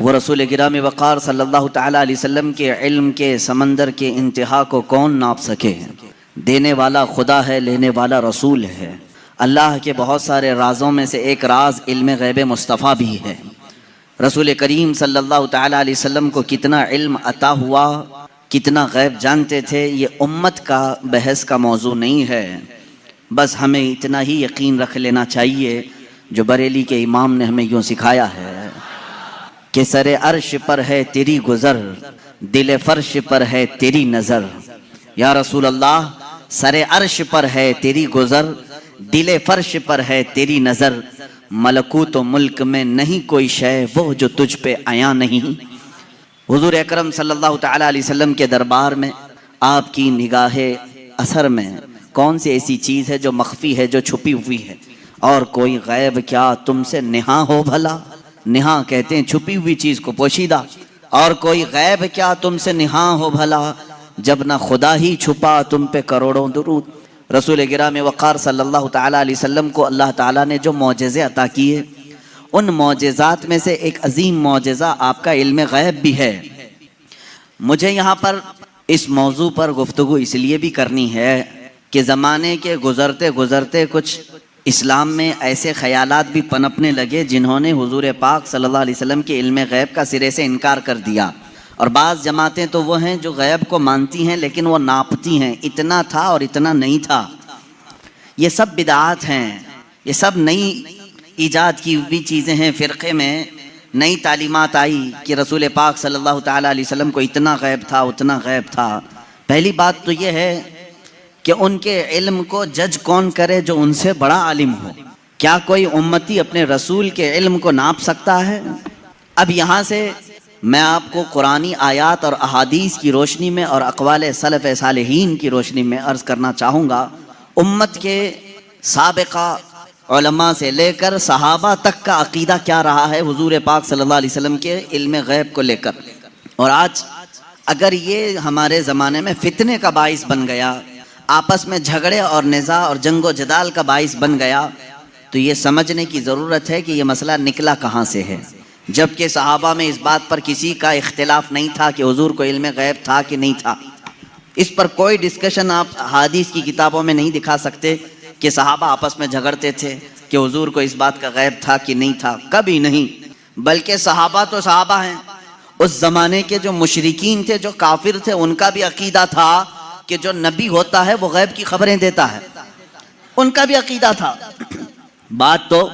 وہ رسول گرامی وقار صلی اللہ تعالیٰ علیہ وسلم کے علم کے سمندر کے انتہا کو کون ناپ سکے؟ دینے والا خدا ہے، لینے والا رسول ہے۔ اللہ کے بہت سارے رازوں میں سے ایک راز علم غیب مصطفیٰ بھی ہے۔ رسول کریم صلی اللہ تعالیٰ علیہ وسلم کو کتنا علم عطا ہوا، کتنا غیب جانتے تھے، یہ امت کا بحث کا موضوع نہیں ہے۔ بس ہمیں اتنا ہی یقین رکھ لینا چاہیے جو بریلی کے امام نے ہمیں یوں سکھایا ہے کہ سر عرش پر ہے تیری گزر، دل فرش پر ہے تیری نظر۔ یا رسول اللہ، سر عرش پر ہے تیری گزر، دل فرش پر ہے تیری نظر، ملکوت و ملک میں نہیں کوئی شے وہ جو تجھ پہ عیاں نہیں۔ حضور اکرم صلی اللہ تعالیٰ علیہ وسلم کے دربار میں آپ کی نگاہ اثر میں کون سی ایسی چیز ہے جو مخفی ہے، جو چھپی ہوئی ہے؟ اور کوئی غیب کیا تم سے نہاں ہو بھلا؟ نہاں کہتے ہیں چھپی ہوئی چیز کو، پوشیدہ۔ اور کوئی غیب کیا تم سے نہاں ہو بھلا، جب نہ خدا ہی چھپا تم پہ کروڑوں درود۔ رسول گرامی وقار صلی اللہ تعالیٰ علیہ وسلم کو اللہ تعالیٰ نے جو معجزے عطا کیے، ان معجزات میں سے ایک عظیم معجزہ آپ کا علم غیب بھی ہے۔ مجھے یہاں پر اس موضوع پر گفتگو اس لیے بھی کرنی ہے کہ زمانے کے گزرتے گزرتے کچھ اسلام میں ایسے خیالات بھی پنپنے لگے جنہوں نے حضور پاک صلی اللہ علیہ وسلم کے علم غیب کا سرے سے انکار کر دیا۔ اور بعض جماعتیں تو وہ ہیں جو غیب کو مانتی ہیں لیکن وہ ناپتی ہیں، اتنا تھا اور اتنا نہیں تھا۔ یہ سب بدعات ہیں، یہ سب نئی ایجاد کی ہوئی چیزیں ہیں۔ فرقے میں نئی تعلیمات آئی کہ رسول پاک صلی اللہ تعالیٰ علیہ وسلم کو اتنا غیب تھا، اتنا غیب تھا۔ پہلی بات تو یہ ہے کہ ان کے علم کو جج کون کرے جو ان سے بڑا عالم ہو؟ کیا کوئی امتی اپنے رسول کے علم کو ناپ سکتا ہے؟ اب یہاں سے میں آپ کو قرآنی آیات اور احادیث کی روشنی میں اور اقوال سلف صالحین کی روشنی میں عرض کرنا چاہوں گا، امت کے سابقہ علماء سے لے کر صحابہ تک کا عقیدہ کیا رہا ہے حضور پاک صلی اللہ علیہ وسلم کے علم غیب کو لے کر۔ اور آج اگر یہ ہمارے زمانے میں فتنے کا باعث بن گیا، آپس میں جھگڑے اور نزاع اور جنگ و جدال کا باعث بن گیا، تو یہ سمجھنے کی ضرورت ہے کہ یہ مسئلہ نکلا کہاں سے ہے، جبکہ صحابہ میں اس بات پر کسی کا اختلاف نہیں تھا کہ حضور کو علم غیب تھا کہ نہیں تھا۔ اس پر کوئی ڈسکشن آپ حدیث کی کتابوں میں نہیں دکھا سکتے کہ صحابہ آپس میں جھگڑتے تھے کہ حضور کو اس بات کا غیب تھا کہ نہیں تھا، کبھی نہیں۔ بلکہ صحابہ تو صحابہ ہیں، اس زمانے کے جو مشرکین تھے، جو کافر تھے، ان کا بھی عقیدہ تھا کہ جو نبی ہوتا ہے وہ غیب کی خبریں دیتا ہے، ان کا بھی عقیدہ تھا۔ بات تو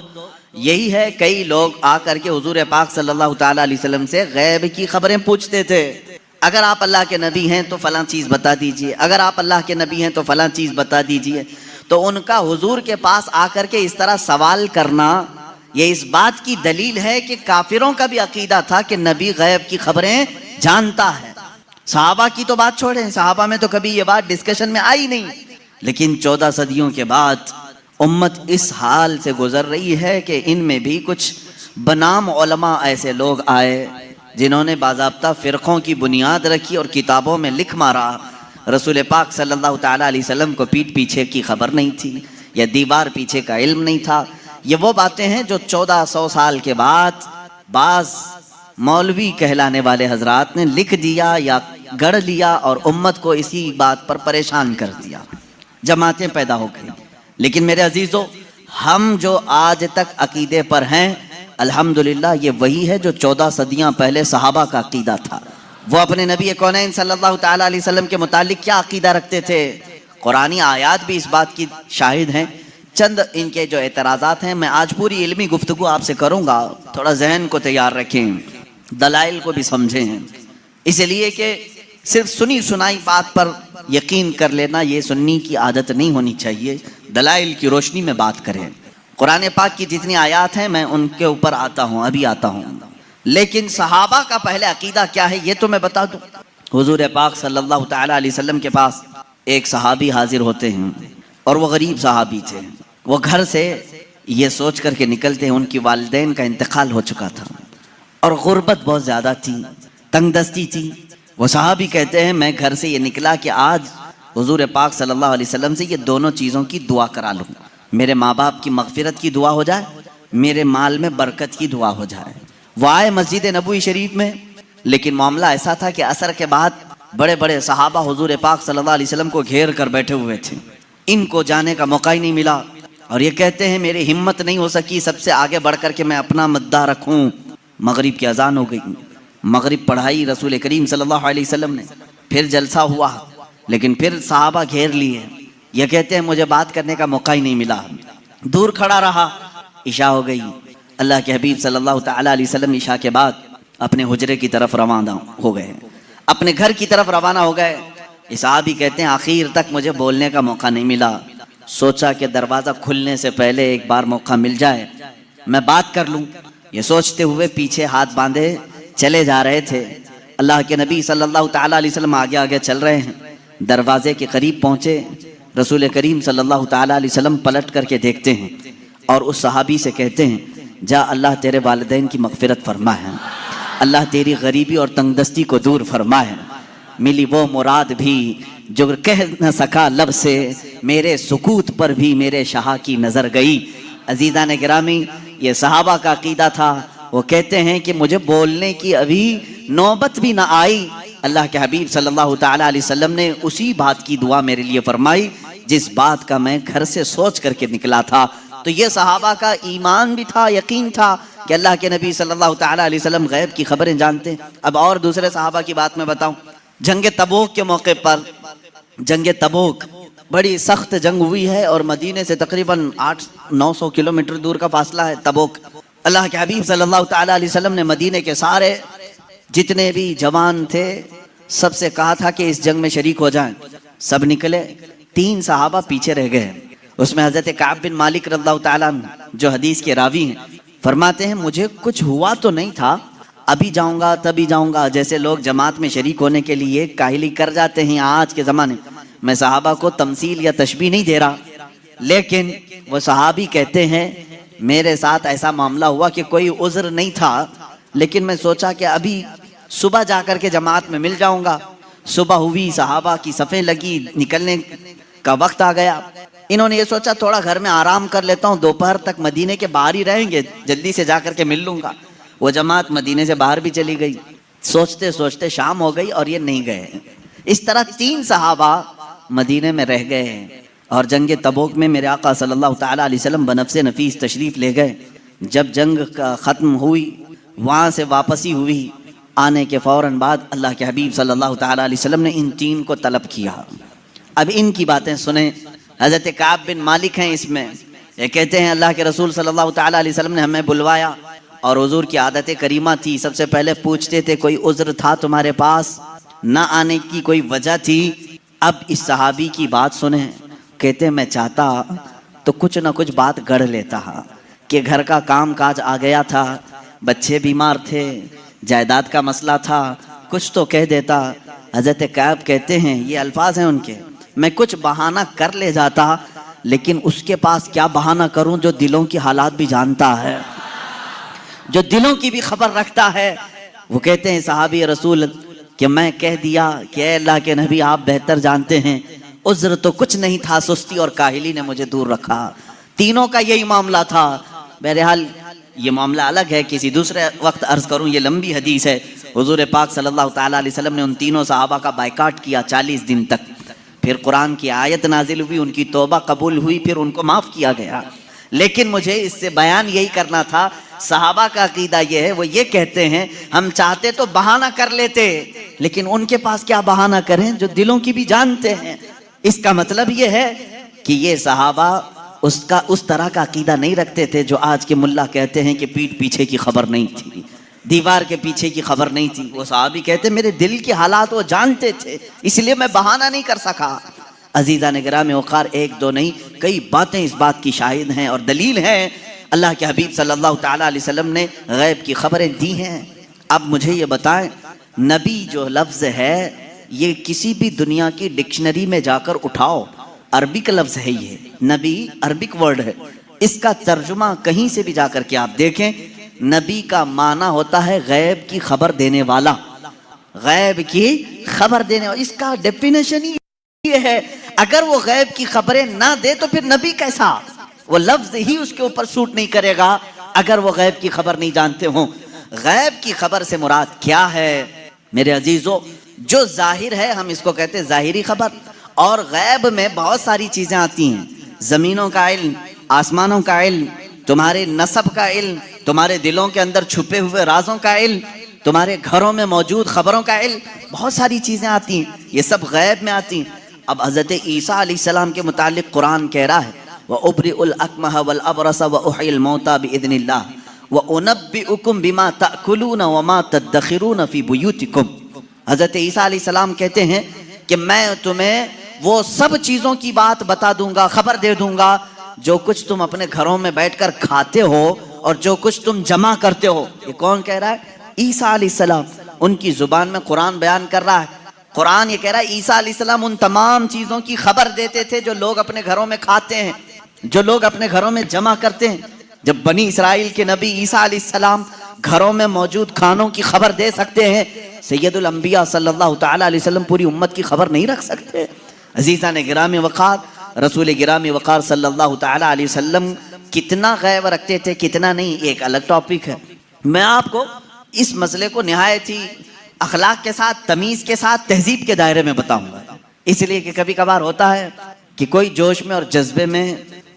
یہی ہے، کئی لوگ آ کر کے حضور پاک صلی اللہ تعالیٰ علیہ وسلم سے غیب کی خبریں پوچھتے تھے۔ اگر آپ اللہ کے نبی ہیں تو فلاں چیز بتا دیجئے، اگر آپ اللہ کے نبی ہیں تو فلاں چیز بتا دیجئے۔ تو ان کا حضور کے پاس آ کر کے اس طرح سوال کرنا، یہ اس بات کی دلیل ہے کہ کافروں کا بھی عقیدہ تھا کہ نبی غیب کی خبریں جانتا ہے۔ صحابہ کی تو بات چھوڑیں، صحابہ میں تو کبھی یہ بات ڈسکشن میں آئی نہیں، لیکن 14 صدیوں کے بعد امت اس حال سے گزر رہی ہے کہ ان میں بھی کچھ بنام علماء ایسے لوگ آئے جنہوں نے باضابطہ فرقوں کی بنیاد رکھی اور کتابوں میں لکھ مارا رسول پاک صلی اللہ تعالیٰ علیہ وسلم کو پیٹھ پیچھے کی خبر نہیں تھی یا دیوار پیچھے کا علم نہیں تھا۔ یہ وہ باتیں ہیں جو 1400 سال کے بعد بعض مولوی کہلانے والے حضرات نے لکھ دیا یا گڑھ لیا اور امت کو اسی بات پر پریشان کر دیا، جماعتیں پیدا ہو گئی۔ لیکن میرے عزیزو، ہم جو آج تک عقیدے پر ہیں، الحمدللہ یہ وہی ہے جو 14 صدیاں پہلے صحابہ کا عقیدہ تھا۔ وہ اپنے نبی کونین صلی اللہ تعالیٰ علیہ وسلم کے متعلق کیا عقیدہ رکھتے تھے؟ قرآنی آیات بھی اس بات کی شاہد ہیں۔ چند ان کے جو اعتراضات ہیں، میں آج پوری علمی گفتگو آپ سے کروں گا، تھوڑا ذہن کو تیار رکھیں، دلائل کو بھی سمجھیں، اس لیے کہ صرف سنی سنائی بات پر یقین کر لینا یہ سنی کی عادت نہیں ہونی چاہیے، دلائل کی روشنی میں بات کریں۔ قرآن پاک کی جتنی آیات ہیں میں ان کے اوپر آتا ہوں، ابھی آتا ہوں، لیکن صحابہ کا پہلے عقیدہ کیا ہے یہ تو میں بتا دوں۔ حضور پاک صلی اللہ تعالیٰ علیہ وسلم کے پاس ایک صحابی حاضر ہوتے ہیں اور وہ غریب صحابی تھے۔ وہ گھر سے یہ سوچ کر کے نکلتے ہیں ان کی والدین کا انتقال ہو چکا تھا اور غربت بہت زیادہ تھی، تنگ دستی تھی۔ وہ صحابی کہتے ہیں میں گھر سے یہ نکلا کہ آج حضور پاک صلی اللہ علیہ وسلم سے یہ دونوں چیزوں کی دعا کرا لوں، میرے ماں باپ کی مغفرت کی دعا ہو جائے، میرے مال میں برکت کی دعا ہو جائے۔ وہ آئے مسجد نبوی شریف میں، لیکن معاملہ ایسا تھا کہ عصر کے بعد بڑے بڑے صحابہ حضور پاک صلی اللہ علیہ وسلم کو گھیر کر بیٹھے ہوئے تھے، ان کو جانے کا موقع ہی نہیں ملا، اور یہ کہتے ہیں میری ہمت نہیں ہو سکی سب سے آگے بڑھ کر کے میں اپنا مداح رکھوں۔ مغرب کی اذان ہو گئی، مغرب پڑھائی رسول کریم صلی اللہ علیہ وسلم نے، پھر جلسہ ہوا، لیکن پھر صحابہ گھیر لیے، یہ کہتے ہیں مجھے بات کرنے کا موقع ہی نہیں ملا، دور کھڑا رہا۔ عشاء ہو گئی، اللہ کے حبیب صلی اللہ تعالیٰ علیہ وسلم عشاء کے بعد اپنے حجرے کی طرف روانہ ہو گئے، اپنے گھر کی طرف روانہ ہو گئے۔ صحابی کہتے ہیں آخر تک مجھے بولنے کا موقع نہیں ملا، سوچا کہ دروازہ کھلنے سے پہلے ایک بار موقع مل جائے میں بات کر لوں، یہ سوچتے ہوئے پیچھے ہاتھ باندھے چلے جا رہے تھے۔ اللہ کے نبی صلی اللہ تعالیٰ علیہ وسلم آگے آگے چل رہے ہیں، دروازے کے قریب پہنچے، رسول کریم صلی اللہ تعالیٰ علیہ وسلم پلٹ کر کے دیکھتے ہیں اور اس صحابی سے کہتے ہیں جا اللہ تیرے والدین کی مغفرت فرمائے، اللہ تیری غریبی اور تنگ دستی کو دور فرمائے، ملی وہ مراد بھی جو کہہ نہ سکا لب سے، میرے سکوت پر بھی میرے شاہ کی نظر گئی۔ عزیزان گرامی، یہ صحابہ کا عقیدہ تھا، وہ کہتے ہیں کہ مجھے بولنے کی ابھی نوبت بھی نہ آئی، اللہ کے حبیب صلی اللہ تعالیٰ علیہ وسلم نے اسی بات کی دعا میرے لیے فرمائی جس بات کا میں گھر سے سوچ کر کے نکلا تھا۔ تو یہ صحابہ کا ایمان بھی تھا، یقین تھا کہ اللہ کے نبی صلی اللہ تعالیٰ علیہ وسلم غیب کی خبریں جانتے ہیں۔ اب اور دوسرے صحابہ کی بات میں بتاؤں، جنگ تبوک کے موقع پر، جنگ تبوک بڑی سخت جنگ ہوئی ہے اور مدینے سے تقریباً 800-900 کلومیٹر دور کا فاصلہ ہے تبوک۔ اللہ کے حبیب صلی اللہ تعالیٰ علیہ وسلم نے مدینے کے سارے جتنے بھی جوان تھے سب سے کہا تھا کہ اس جنگ میں شریک ہو جائیں، سب نکلے، 3 صحابہ پیچھے رہ گئے، اس میں حضرت کعب بن مالک رضی اللہ تعالیٰ عنہ جو حدیث کے راوی ہیں فرماتے ہیں مجھے کچھ ہوا تو نہیں تھا، ابھی جاؤں گا تبھی جاؤں گا، جیسے لوگ جماعت میں شریک ہونے کے لیے کاہلی کر جاتے ہیں آج کے زمانے میں صحابہ کو تمثیل یا تشبیہ نہیں دے رہا، لیکن وہ صحابی کہتے ہیں میرے ساتھ ایسا معاملہ ہوا کہ کوئی عذر نہیں تھا، لیکن میں سوچا کہ ابھی صبح جا کر کے جماعت میں مل جاؤں گا۔ صبح ہوئی، صحابہ کی صفیں لگی، نکلنے کا وقت آ گیا، انہوں نے یہ سوچا تھوڑا گھر میں آرام کر لیتا ہوں، دوپہر تک مدینے کے باہر ہی رہیں گے، جلدی سے جا کر کے مل لوں گا۔ وہ جماعت مدینے سے باہر بھی چلی گئی، سوچتے سوچتے شام ہو گئی اور یہ نہیں گئے۔ اس طرح 3 صحابہ مدینے میں رہ گئے اور جنگ تبوک میں میرے آقا صلی اللہ تعالیٰ علیہ وسلم بنفس نفیس تشریف لے گئے۔ جب جنگ ختم ہوئی، وہاں سے واپسی ہوئی، آنے کے فوراً بعد اللہ کے حبیب صلی اللہ تعالیٰ علیہ وسلم نے ان 3 کو طلب کیا۔ اب ان کی باتیں سنیں، حضرت کعب بن مالک ہیں اس میں، یہ کہتے ہیں اللہ کے رسول صلی اللہ تعالیٰ علیہ وسلم نے ہمیں بلوایا اور حضور کی عادت کریمہ تھی، سب سے پہلے پوچھتے تھے کوئی عذر تھا تمہارے پاس، نہ آنے کی کوئی وجہ تھی؟ اب اس صحابی کی بات سنیں، کہتے ہیں میں چاہتا تو کچھ نہ کچھ بات گڑھ لیتا کہ گھر کا کام کاج آ گیا تھا، بچے بیمار تھے، جائیداد کا مسئلہ تھا، کچھ تو کہہ دیتا۔ حضرت کعب کہتے ہیں یہ الفاظ ہیں ان کے، میں کچھ بہانہ کر لے جاتا، لیکن اس کے پاس کیا بہانہ کروں جو دلوں کی حالات بھی جانتا ہے، جو دلوں کی بھی خبر رکھتا ہے۔ وہ کہتے ہیں صحابی رسول کہ میں کہہ دیا کہ اے اللہ کے نبی آپ بہتر جانتے ہیں، عذر تو کچھ نہیں تھا، سستی اور کاہلی نے مجھے دور رکھا۔ تینوں کا یہی معاملہ تھا۔ بہرحال یہ معاملہ الگ ہے، کسی دوسرے وقت عرض کروں، یہ لمبی حدیث ہے۔ حضور پاک صلی اللہ تعالیٰ علیہ وسلم نے ان تینوں صحابہ کا بائیکاٹ کیا 40 دن تک، پھر قرآن کی آیت نازل ہوئی، ان کی توبہ قبول ہوئی، پھر ان کو معاف کیا گیا۔ لیکن مجھے اس سے بیان یہی کرنا تھا، صحابہ کا عقیدہ یہ ہے، وہ یہ کہتے ہیں ہم چاہتے تو بہانہ کر لیتے، لیکن ان کے پاس کیا بہانہ کریں جو دلوں کی بھی جانتے ہیں۔ اس کا مطلب یہ ہے کہ یہ صحابہ اس طرح کا عقیدہ نہیں رکھتے تھے جو آج کے ملا کہتے ہیں کہ پیٹھ پیچھے کی خبر نہیں تھی، دیوار کے پیچھے کی خبر نہیں تھی۔ وہ صحابی کہتے میرے دل کے حالات وہ جانتے تھے، اس لیے میں بہانہ نہیں کر سکا۔ عزیزان گرامی وقار، 1-2 نہیں، کئی باتیں اس بات کی شاہد ہیں اور دلیل ہیں۔ اللہ کے حبیب صلی اللہ تعالیٰ علیہ وسلم نے غیب کی خبریں دی ہیں۔ اب مجھے یہ بتائیں، نبی جو لفظ ہے یہ کسی بھی دنیا کی ڈکشنری میں جا کر اٹھاؤ، عربک لفظ ہے، یہ نبی عربک ورڈ ہے، اس کا ترجمہ کہیں سے بھی جا کر کے آپ دیکھیں، نبی کا معنی ہوتا ہے غیب کی خبر دینے والا، غیب کی خبر دینے والا۔ اس کا ڈیفینیشن یہ ہے، اگر وہ غیب کی خبریں نہ دے تو پھر نبی کیسا؟ وہ لفظ ہی اس کے اوپر سوٹ نہیں کرے گا اگر وہ غیب کی خبر نہیں جانتے ہوں۔ غیب کی خبر سے مراد کیا ہے؟ میرے عزیزو، جو ظاہر ہے ہم اس کو کہتے ہیں ظاہری خبر، اور غیب میں بہت ساری چیزیں آتی ہیں، زمینوں کا علم، آسمانوں کا علم، تمہارے نسب کا علم، تمہارے دلوں کے اندر چھپے ہوئے رازوں کا علم، تمہارے گھروں میں موجود خبروں کا علم، بہت ساری چیزیں آتی ہیں، یہ سب غیب میں آتی ہیں۔ اب حضرت عیسیٰ علیہ السلام کے متعلق قرآن کہہ رہا ہے وَأُبْرِئُ الْأَكْمَحَ وَالْأَبْرَصَ وَأُحْيِي الْمَوْتَى بِإِذْنِ اللَّهِ وَأُنَبِّئُكُم بِمَا تَأْكُلُونَ وَمَا تَدَّخِرُونَ فِي بُيُوتِكُمْ۔ حضرت عیسیٰ علیہ السلام کہتے ہیں کہ میں تمہیں وہ سب چیزوں کی بات بتا دوں گا، خبر دے دوں گا جو کچھ تم اپنے گھروں میں بیٹھ کر کھاتے ہو اور جو کچھ تم جمع کرتے ہو۔ یہ کون کہہ رہا ہے؟ عیسیٰ علیہ السلام۔ ان کی زبان میں قرآن بیان کر رہا ہے۔ قرآن یہ کہہ رہا ہے عیسیٰ علیہ السلام ان تمام چیزوں کی خبر دیتے تھے جو لوگ اپنے گھروں میں کھاتے ہیں، جو لوگ اپنے گھروں میں جمع کرتے ہیں۔ جب بنی اسرائیل کے نبی عیسیٰ علیہ السلام گھروں میں موجود کھانوں کی خبر دے سکتے ہیں، سید الانبیاء صلی اللہ تعالیٰ علیہ وسلم پوری امت کی خبر نہیں رکھ سکتے؟ عزیزان گرامی وقار، رسول گرامی وقار صلی اللہ تعالیٰ علیہ وسلم کتنا غیب رکھتے تھے کتنا نہیں، ایک الگ ٹاپک ہے۔ میں آپ کو اس مسئلے کو نہایت ہی اخلاق کے ساتھ، تمیز کے ساتھ، تہذیب کے دائرے میں بتاؤں گا، اس لیے کہ کبھی کبھار ہوتا ہے کہ کوئی جوش میں اور جذبے میں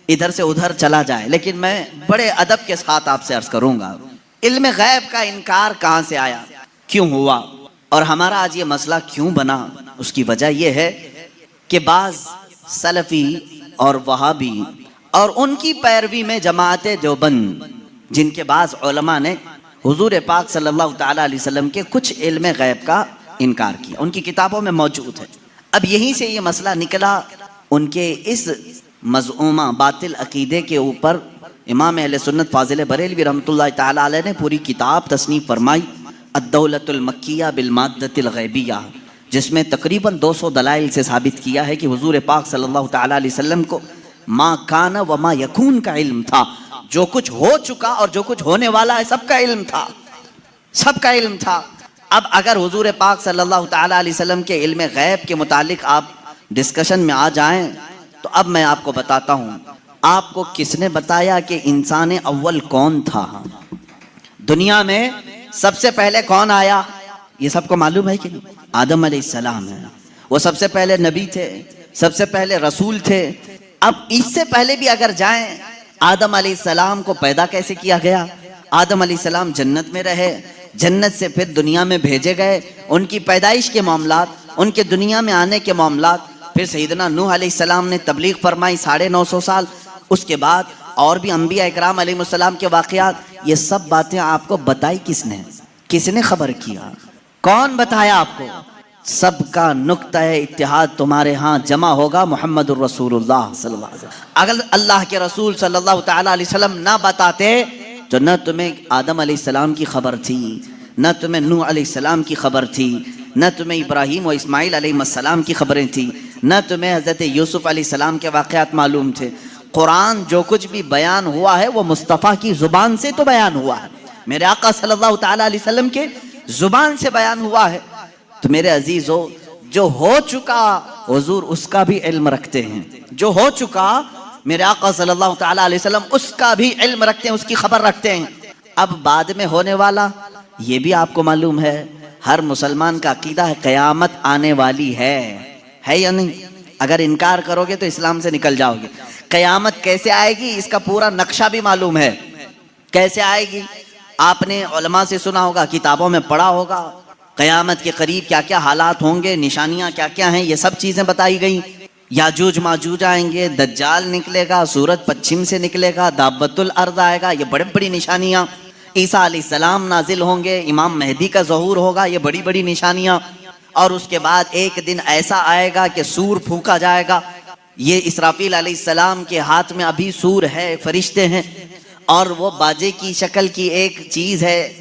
ادھر سے ادھر چلا جائے، لیکن میں بڑے ادب کے ساتھ آپ سے عرض کروں گا علم غیب کا انکار کہاں سے آیا، کیوں ہوا، اور ہمارا آج یہ مسئلہ کیوں بنا۔ اس کی وجہ یہ ہے کہ بعض سلفی اور وہابی اور ان کی پیروی میں جماعت دیوبند، جن کے بعض علماء نے حضور پاک صلی اللہ تعالیٰ علیہ وسلم کے کچھ علم غیب کا انکار کیا، ان کی کتابوں میں موجود ہے۔ اب یہیں سے یہ مسئلہ نکلا، ان کے اس مزعومہ باطل عقیدے کے اوپر امام اہل سنت فاضل بریلوی رحمۃ اللہ تعالیٰ علیہ نے پوری کتاب تصنیف فرمائی، الدولۃ المکیہ بالمادۃ الغیبیہ، جس میں تقریباً 200 دلائل سے ثابت کیا ہے کہ حضور پاک صلی اللہ تعالیٰ علیہ وسلم کو ما کان و ما یکون کا علم تھا، جو کچھ ہو چکا اور جو کچھ ہونے والا ہے سب کا علم تھا، سب کا علم تھا۔ اب اگر حضور پاک صلی اللہ تعالیٰ علیہ وسلم کے علم غیب کے متعلق آپ ڈسکشن میں آ جائیں تو اب میں آپ کو بتاتا ہوں، آپ کو کس نے بتایا کہ انسان اول کون تھا؟ دنیا میں سب سے پہلے کون آیا؟ یہ سب کو معلوم ہے کہ نہیں؟ آدم علیہ السلام ہے، وہ سب سے پہلے نبی تھے، سب سے پہلے رسول تھے۔ اب اس سے پہلے بھی اگر جائیں، آدم علیہ السلام کو پیدا کیسے کیا گیا؟ آدم علیہ السلام جنت میں رہے، جنت سے پھر دنیا میں بھیجے گئے، ان کی پیدائش کے معاملات، ان کے دنیا میں آنے کے معاملات، پھر سیدنا نوح علیہ السلام نے تبلیغ فرمائی 950 سال، اس کے بعد اور بھی انبیاء اکرام علیہ السلام کے واقعات، یہ سب باتیں آپ کو بتائی کس نے؟ کس نے خبر کیا؟ کون بتایا آپ کو؟ سب کا نقطہ اتحاد تمہارے ہاں جمع ہوگا محمد الرسول اللہ صلی اللہ علیہ وسلم۔ اگر اللہ کے رسول صلی اللہ تعالیٰ علیہ وسلم نہ بتاتے تو نہ تمہیں آدم علیہ السلام کی خبر تھی، نہ تمہیں نوح علیہ السلام کی خبر تھی، نہ تمہیں ابراہیم و اسماعیل علیہ السلام کی خبریں تھیں، نہ تمہیں حضرت یوسف علیہ السلام کے واقعات معلوم تھے۔ قرآن جو کچھ بھی بیان ہوا ہے وہ مصطفیٰ کی زبان سے تو بیان ہوا ہے، میرے آقا صلی اللہ تعالیٰ علیہ وسلم کے زبان سے بیان ہوا ہے۔ تو میرے عزیزو، جو ہو چکا حضور اس کا بھی علم رکھتے ہیں، جو ہو چکا میرے آقا صلی اللہ تعالیٰ علیہ وسلم اس کا بھی علم رکھتے ہیں، اس کی خبر رکھتے ہیں۔ اب بعد میں ہونے والا یہ بھی آپ کو معلوم ہے، ہر مسلمان کا عقیدہ ہے قیامت آنے والی ہے یا نہیں؟ اگر انکار کرو گے تو اسلام سے نکل جاؤ گے۔ قیامت کیسے آئے گی اس کا پورا نقشہ بھی معلوم ہے، کیسے آئے گی آپ نے علماء سے سنا ہوگا، کتابوں میں پڑھا ہوگا، قیامت کے قریب کیا کیا حالات ہوں گے، نشانیاں کیا کیا ہیں، یہ سب چیزیں بتائی گئیں۔ یاجوج ماجوج آئیں گے، دجال نکلے گا، سورج پچھم سے نکلے گا، دابت الارض آئے گا، یہ بڑی بڑی نشانیاں۔ عیسیٰ علیہ السلام نازل ہوں گے، امام مہدی کا ظہور ہوگا، یہ بڑی بڑی نشانیاں۔ اور اس کے بعد ایک دن ایسا آئے گا کہ سور پھونکا جائے گا، یہ اسرافیل علیہ السلام کے ہاتھ میں ابھی سور ہے، فرشتے ہیں، اور وہ باجے کی شکل کی ایک چیز ہے،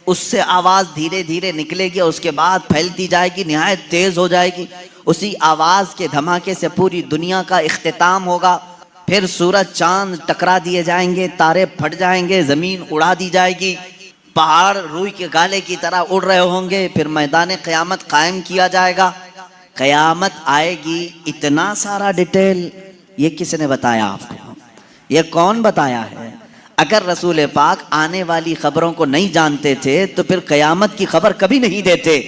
اس سے آواز دھیرے دھیرے نکلے گی، اور اس کے بعد پھیلتی جائے گی، نہایت تیز ہو جائے گی، اسی آواز کے دھماکے سے پوری دنیا کا اختتام ہوگا۔ پھر سورج چاند ٹکرا دیے جائیں گے، تارے پھٹ جائیں گے، زمین اڑا دی جائے گی، پہاڑ روئی کے گالے کی طرح اڑ رہے ہوں گے، پھر میدان قیامت قائم کیا جائے گا۔ قیامت آئے گی، اتنا سارا ڈیٹیل یہ کس نے بتایا آپ کو؟ یہ کون بتایا ہے؟ اگر رسول پاک آنے والی خبروں کو نہیں جانتے تھے تو پھر قیامت کی خبر کبھی نہیں دیتے۔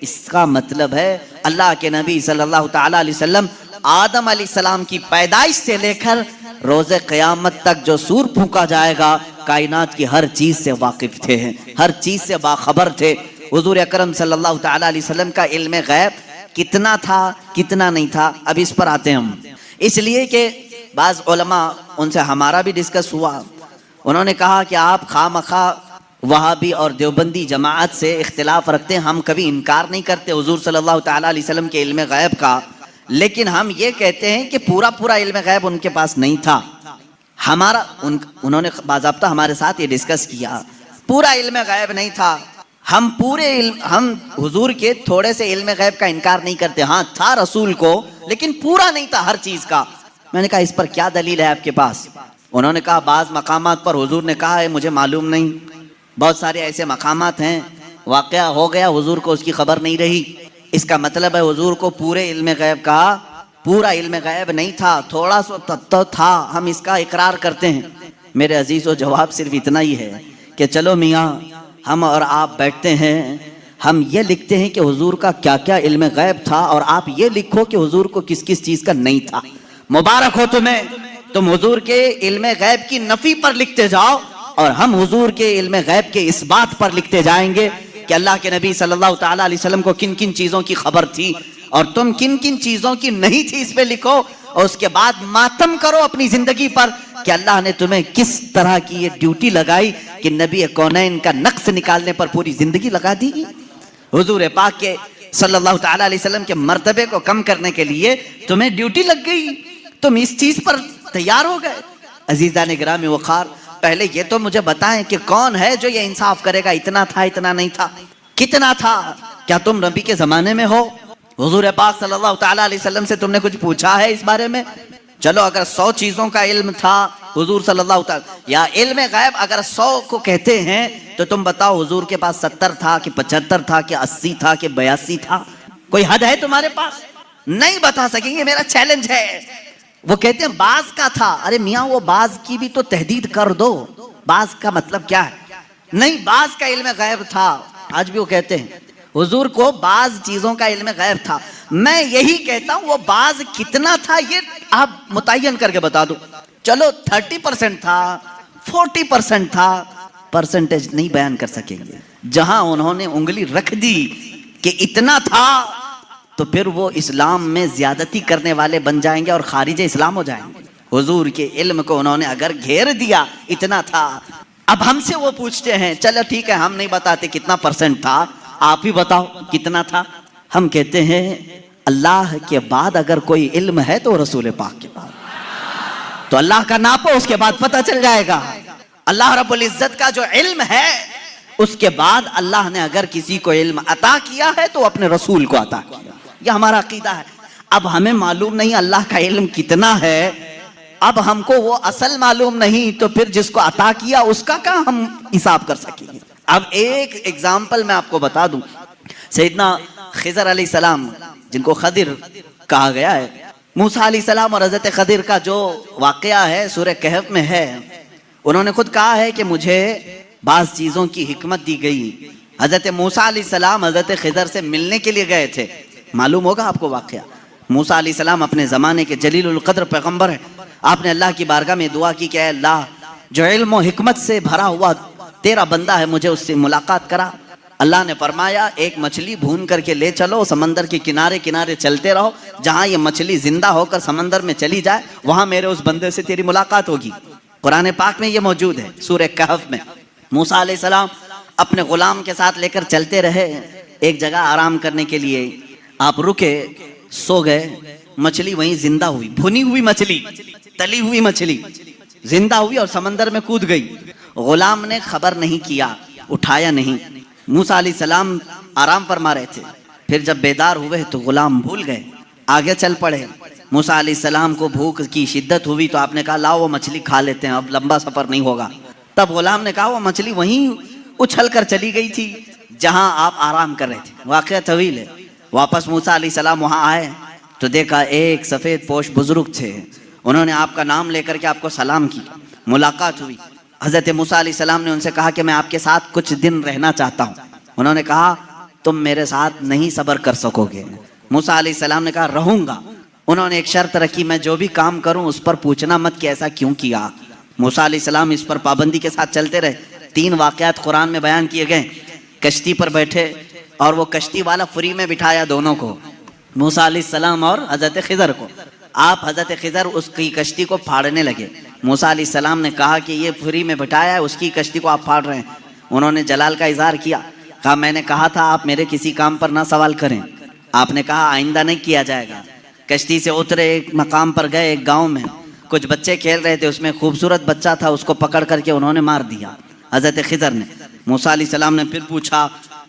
اس کا مطلب ہے اللہ کے نبی صلی اللہ تعالی علیہ وسلم آدم علیہ السلام کی پیدائش سے لے کر روز قیامت تک جو سور پھونکا جائے گا کائنات کی ہر چیز سے واقف تھے، ہر چیز سے باخبر تھے۔ حضور اکرم صلی اللہ تعالی علیہ وسلم کا علم غیب کتنا تھا کتنا نہیں تھا، اب اس پر آتے ہیں ہم۔ اس لیے کہ بعض علماء، ان سے ہمارا بھی ڈسکس ہوا، انہوں نے کہا کہ آپ خواہ وہابی اور دیوبندی جماعت سے اختلاف رکھتے ہیں، ہم کبھی انکار نہیں کرتے حضور صلی اللہ تعالی علیہ وسلم کے علم غیب کا، لیکن ہم یہ کہتے ہیں کہ پورا علم غیب ان کے پاس نہیں تھا۔ انہوں نے باضابطہ ہمارے ساتھ یہ ڈسکس کیا، پورا علم غیب نہیں تھا۔ ہم ہم حضور کے تھوڑے سے علم غیب کا انکار نہیں کرتے، ہاں تھا رسول کو لیکن پورا نہیں تھا ہر چیز کا۔ میں نے کہا اس پر کیا دلیل ہے آپ کے پاس؟ انہوں نے کہا بعض مقامات پر حضور نے کہا ہے مجھے معلوم نہیں، بہت سارے ایسے مقامات ہیں واقعہ ہو گیا حضور کو اس کی خبر نہیں رہی، اس کا مطلب ہے حضور کو پورے علم غیب کا پورا علم غیب نہیں تھا، تھوڑا سا تو تھا، ہم اس کا اقرار کرتے ہیں۔ میرے عزیزو جواب صرف اتنا ہی ہے کہ چلو میاں ہم اور آپ بیٹھتے ہیں، ہم یہ لکھتے ہیں کہ حضور کا کیا کیا علم غیب تھا اور آپ یہ لکھو کہ حضور کو کس کس چیز کا نہیں تھا۔ مبارک ہو تمہیں، تم حضور کے علم غیب کی نفی پر لکھتے جاؤ اور ہم حضور کے علم غیب کے اس بات پر لکھتے جائیں گے کہ اللہ کے نبی صلی اللہ تعالی علیہ وسلم کو کن کن چیزوں کی خبر تھی اور تم کن کن چیزوں کی نہیں تھی، اس پہ لکھو اور اس کے بعد ماتم کرو اپنی زندگی پر کہ اللہ نے تمہیں کس طرح کی یہ ڈیوٹی لگائی کہ نبی کونین کا نقص نکالنے پر پوری زندگی لگا دی۔ حضور پاک کے صلی اللہ تعالی علیہ وسلم کے مرتبے کو کم کرنے کے لیے تمہیں ڈیوٹی لگ گئی، تم اس چیز پر تیار ہو گئے۔ عزیزان گرامی وقار، پہلے یہ تو مجھے بتائیں کہ کون ہے جو یہ انصاف کرے گا اتنا تھا اتنا نہیں تھا، کتنا تھا؟ کیا تم نبی کے زمانے میں ہو؟ حضور پاک صلی اللہ تعالی علیہ وسلم سے تم نے کچھ پوچھا ہے اس بارے میں؟ چلو اگر 100 چیزوں کا علم تھا حضور صلی اللہ تعالی، یا علم غیب اگر 100 کو کہتے ہیں تو تم بتاؤ حضور کے پاس 70 تھا کہ 75 تھا کہ 80 تھا کہ 82 تھا؟ کوئی حد ہے تمہارے پاس؟ نہیں بتا سکیں گے، میرا چیلنج ہے۔ وہ کہتے ہیں بعض کا تھا، ارے میاں وہ بعض کی بھی تو تحدید کر دو، بعض کا مطلب کیا ہے؟ نہیں بعض کا علم غیب تھا، آج بھی وہ کہتے ہیں حضور کو بعض چیزوں کا علم غیب تھا۔ میں یہی کہتا ہوں وہ بعض کتنا تھا یہ آپ متعین کر کے بتا دو، چلو 30% تھا 40% تھا، پرسنٹیج نہیں بیان کر سکیں گے۔ جہاں انہوں نے انگلی رکھ دی کہ اتنا تھا تو پھر وہ اسلام میں زیادتی کرنے والے بن جائیں گے اور خارج اسلام ہو جائیں گے۔ حضور کے علم کو انہوں نے اگر گھیر دیا اتنا تھا، اب ہم سے وہ پوچھتے ہیں چلو ٹھیک ہے ہم نہیں بتاتے کتنا پرسنٹ تھا، آپ ہی بتاؤ کتنا تھا۔ ہم کہتے ہیں اللہ کے بعد اگر کوئی علم ہے تو رسول پاک کے بعد، تو اللہ کا ناپو، اس کے بعد پتہ چل جائے گا۔ اللہ رب العزت کا جو علم ہے اس کے بعد اللہ نے اگر کسی کو علم عطا کیا ہے تو اپنے رسول کو عطا کیا، یہ ہمارا عقیدہ ہے۔ اب ہمیں معلوم نہیں اللہ کا علم کتنا ہے، اب ہم کو وہ اصل معلوم نہیں تو پھر جس کو عطا کیا اس کا کہاں ہم حساب کر سکیں گے۔ اب ایک ایگزامپل میں آپ کو بتا دوں، سیدنا خضر علیہ السلام جن کو خضر کہا گیا ہے، موسیٰ علیہ السلام اور حضرت خضر کا جو واقعہ ہے سورہ کہف میں ہے، انہوں نے خود کہا ہے کہ مجھے بعض چیزوں کی حکمت دی گئی۔ حضرت موسیٰ علیہ السلام حضرت خضر سے ملنے کے لیے گئے تھے، معلوم ہوگا آپ کو واقعہ۔ موسیٰ علیہ السلام اپنے زمانے کے جلیل القدر پیغمبر ہیں، آپ نے اللہ کی بارگاہ میں دعا کی کہ اے اللہ جو علم و حکمت سے بھرا ہوا تیرا بندہ ہے مجھے اس سے ملاقات کرا۔ اللہ نے فرمایا ایک مچھلی بھون کر کے لے چلو، سمندر کے کنارے کنارے چلتے رہو، جہاں یہ مچھلی زندہ ہو کر سمندر میں چلی جائے وہاں میرے اس بندے سے تیری ملاقات ہوگی۔ قرآن پاک میں یہ موجود ہے سورہ کہف میں۔ موسیٰ علیہ السلام اپنے غلام کے ساتھ لے کر چلتے رہے، ایک جگہ آرام کرنے کے لیے آپ رکے، سو گئے، مچھلی وہیں زندہ ہوئی، بھنی ہوئی مچھلی، تلی ہوئی مچھلی زندہ ہوئی اور سمندر میں کود گئی۔ غلام نے خبر نہیں کیا، اٹھایا نہیں۔ موسیٰ علیہ السلام آرام فرما رہے تھے، پھر جب بیدار ہوئے تو غلام بھول گئے، آگے چل پڑے۔ موسیٰ علیہ السلام کو بھوک کی شدت ہوئی تو آپ نے کہا لاؤ وہ مچھلی کھا لیتے ہیں، اب لمبا سفر نہیں ہوگا۔ تب غلام نے کہا وہ مچھلی وہیں اچھل کر چلی گئی تھی جہاں آپ آرام کر رہے تھے۔ واقعہ طویل ہے۔ واپس موسیٰ علیہ السلام وہاں آئے تو دیکھا ایک سفید پوش بزرگ تھے، انہوں نے آپ کا نام لے کر کے آپ کو سلام کی، ملاقات ہوئی۔ حضرت موسیٰ علیہ السلام نے ان سے کہا کہ میں آپ کے ساتھ کچھ دن رہنا چاہتا ہوں. انہوں نے کہا تم میرے ساتھ نہیں صبر کر سکو گے. موسیٰ علیہ السلام نے کہا رہوں گا. انہوں نے ایک شرط رکھی میں جو بھی کام کروں اس پر پوچھنا مت کہ ایسا کیوں کیا. موسیٰ علیہ السلام اس پر پابندی کے ساتھ چلتے رہے. 3 واقعات قرآن میں بیان کیے گئے. کشتی پر بیٹھے اور وہ کشتی والا فری میں بٹھایا دونوں کو, موسیٰ علیہ السلام اور حضرت خضر کو. آپ حضرت خضر اس کی کشتی کو پھاڑنے لگے. موسیٰ علیہ السلام نے کہا کہ یہ فری میں بٹھایا ہے, اس کی کشتی کو آپ پھاڑ رہے ہیں. انہوں نے جلال کا اظہار کیا, کہا میں نے کہا تھا آپ میرے کسی کام پر نہ سوال کریں. آپ نے کہا آئندہ نہیں کیا جائے گا. کشتی سے اترے, ایک مقام پر گئے, ایک گاؤں میں کچھ بچے کھیل رہے تھے, اس میں خوبصورت بچہ تھا, اس کو پکڑ کر کے انہوں نے مار دیا حضرت خضر نے. موسیٰ علیہ السلام نے پھر پوچھا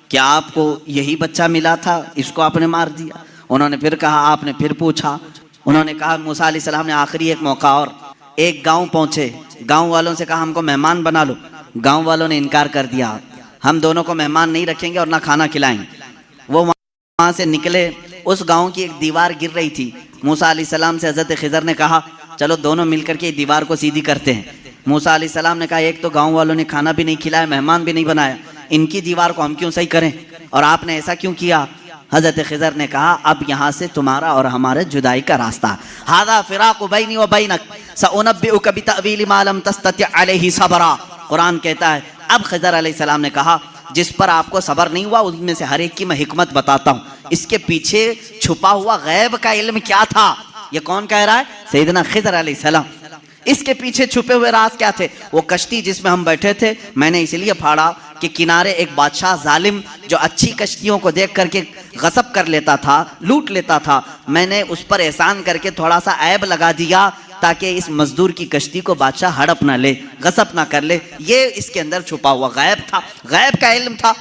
کہ آپ کو یہی بچہ ملا تھا, اس کو آپ نے مار دیا. انہوں نے پھر کہا, آپ نے پھر پوچھا. انہوں نے کہا موسیٰ علیہ السلام نے آخری ایک موقع اور, ایک گاؤں پہنچے, گاؤں والوں سے کہا ہم کو مہمان بنا لو. گاؤں والوں نے انکار کر دیا, ہم دونوں کو مہمان نہیں رکھیں گے اور نہ کھانا کھلائیں گے. وہ وہاں سے نکلے, اس گاؤں کی ایک دیوار گر رہی تھی. موسیٰ علیہ السلام سے حضرت خضر نے کہا چلو دونوں مل کر کے دیوار کو سیدھی کرتے ہیں. موسیٰ علیہ السلام نے کہا ایک تو گاؤں والوں نے کھانا بھی نہیں کھلایا, مہمان بھی نہیں بنایا, ان کی دیوار کو ہم کیوں صحیح کریں, اور آپ نے ایسا کیوں کیا. حضرت خضر نے کہا اب یہاں سے تمہارا اور ہمارے جدائی کا راستہ, ھذا فراق بینی و بینک سأنبئک بتأویل ما لم تستطع علیہ صبرا. قرآن کہتا ہے اب خضر علیہ السلام نے کہا جس پر آپ کو صبر نہیں ہوا ان میں سے ہر ایک کی میں حکمت بتاتا ہوں. اس کے پیچھے چھپا ہوا غیب کا علم کیا تھا, یہ کون کہہ رہا ہے؟ سیدنا خضر علیہ السلام. اس کے پیچھے چھپے ہوئے راز کیا تھے؟ وہ کشتی جس میں ہم بیٹھے تھے میں نے اس لیے پھاڑا کہ کنارے ایک بادشاہ ظالم جو اچھی کشتیوں کو دیکھ کر کے غصب کر لیتا تھا, لوٹ لیتا تھا, میں نے اس پر احسان کر کے تھوڑا سا عیب لگا دیا تاکہ اس مزدور کی کشتی کو بادشاہ ہڑپ نہ لے, غصب نہ کر لے. یہ اس کے اندر چھپا ہوا غیب تھا, غیب کا علم تھا.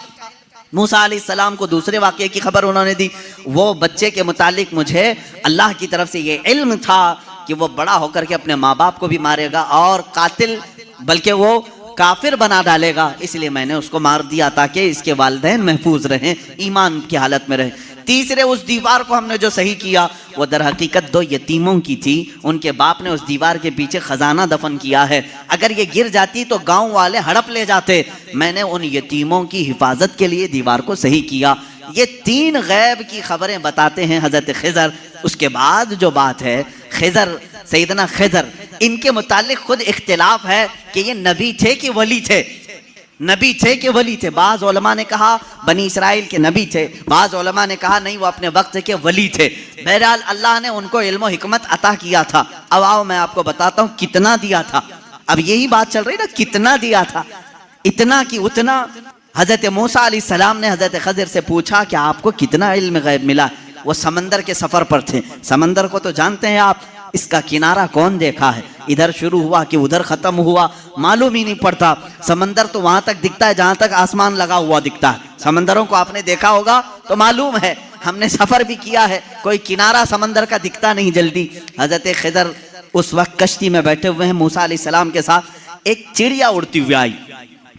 موسیٰ علیہ السلام کو دوسرے واقعے کی خبر انہوں نے دی. وہ بچے کے متعلق مجھے اللہ کی طرف سے یہ علم تھا کہ وہ بڑا ہو کر کے اپنے ماں باپ کو بھی مارے گا اور قاتل بلکہ وہ کافر بنا ڈالے گا, اس لیے میں نے اس کو مار دیا تاکہ اس کے والدین محفوظ رہیں, ایمان کی حالت میں رہیں. تیسرے اس دیوار کو ہم نے جو صحیح کیا وہ در حقیقت 2 یتیموں کی تھی, ان کے باپ نے اس دیوار کے پیچھے خزانہ دفن کیا ہے, اگر یہ گر جاتی تو گاؤں والے ہڑپ لے جاتے. میں نے ان یتیموں کی حفاظت کے لیے دیوار کو صحیح کیا. یہ 3 غیب کی خبریں بتاتے ہیں حضرت خضر. اس کے بعد جو بات ہے خضر, سیدنا خضر, ان کے متعلق خود اختلاف ہے کہ یہ نبی تھے کہ ولی تھے, نبی تھے کہ ولی تھے. بعض علماء نے کہا بنی اسرائیل کے نبی تھے, بعض علماء نے کہا نہیں وہ اپنے وقت کے ولی تھے. بہرحال اللہ نے ان کو علم و حکمت عطا کیا تھا. اب آؤ میں آپ کو بتاتا ہوں کتنا دیا تھا. اب یہی بات چل رہی نا, کتنا دیا تھا, اتنا کہ اتنا. حضرت موسیٰ علیہ السلام نے حضرت خضر سے پوچھا کہ آپ کو کتنا علم غیب ملا. وہ سمندر کے سفر پر تھے, سمندر کو تو جانتے ہیں آپ, اس کا کنارہ کون دیکھا ہے, ادھر شروع ہوا کہ ادھر ختم ہوا معلوم ہی نہیں پڑتا. سمندر تو وہاں تک دکھتا ہے جہاں تک آسمان لگا ہوا دکھتا ہے. سمندروں کو آپ نے دیکھا ہوگا تو معلوم ہے, ہم نے سفر بھی کیا ہے, کوئی کنارہ سمندر کا دکھتا نہیں جلدی. حضرت خضر اس وقت کشتی میں بیٹھے ہوئے ہیں موسیٰ علیہ السلام کے ساتھ. ایک چڑیا اڑتی ہوئی آئی,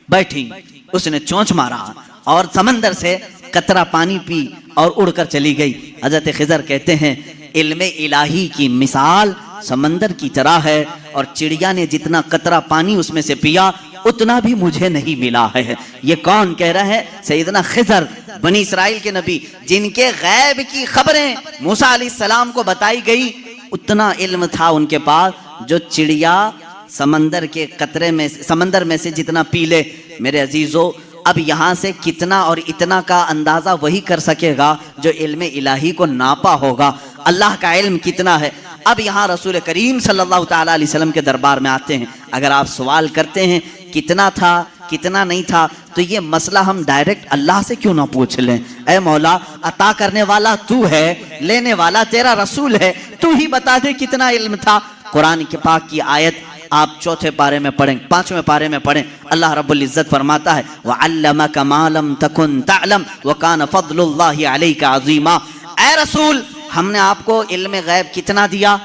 بیٹھی, اس نے چونچ مارا اور سمندر سے قطرہ پانی پی اور اڑ کر چلی گئی. حضرت خضر کہتے ہیں علم الہی کی مثال سمندر کی طرح ہے, اور چڑیا نے جتنا قطرہ پانی اس میں سے پیا اتنا بھی مجھے نہیں ملا ہے. یہ کون کہہ رہا ہے؟ سیدنا خضر, بنی اسرائیل کے نبی, جن کے غیب کی خبریں موسیٰ علیہ السلام کو بتائی گئی. اتنا علم تھا ان کے پاس جو چڑیا سمندر کے قطرے میں, سمندر میں سے جتنا پی لے. میرے عزیزو, اب یہاں سے کتنا اور اتنا کا اندازہ وہی کر سکے گا جو علم الہی کو ناپا ہوگا. اللہ کا علم کتنا ہے. اب یہاں رسول کریم صلی اللہ تعالیٰ علیہ وسلم کے دربار میں آتے ہیں. اگر آپ سوال کرتے ہیں کتنا تھا کتنا نہیں تھا, تو یہ مسئلہ ہم ڈائریکٹ اللہ سے کیوں نہ پوچھ لیں؟ اے مولا, عطا کرنے والا تو ہے, لینے والا تیرا رسول ہے, تو ہی بتا دے کتنا علم تھا. قرآن کے پاک کی آیت آپ 4 پارے میں پڑھیں, 5ویں پارے میں پڑھیں. اللہ رب العزت فرماتا ہے وَعَلَّمَكَ مَا لَمْ تَكُنْ تَعْلَمْ وَكَانَ فَضْلُ اللَّهِ عَلَيْكَ عَظِيمًا. اے رسول, ہم نے آپ کو علم غیب کتنا دیا,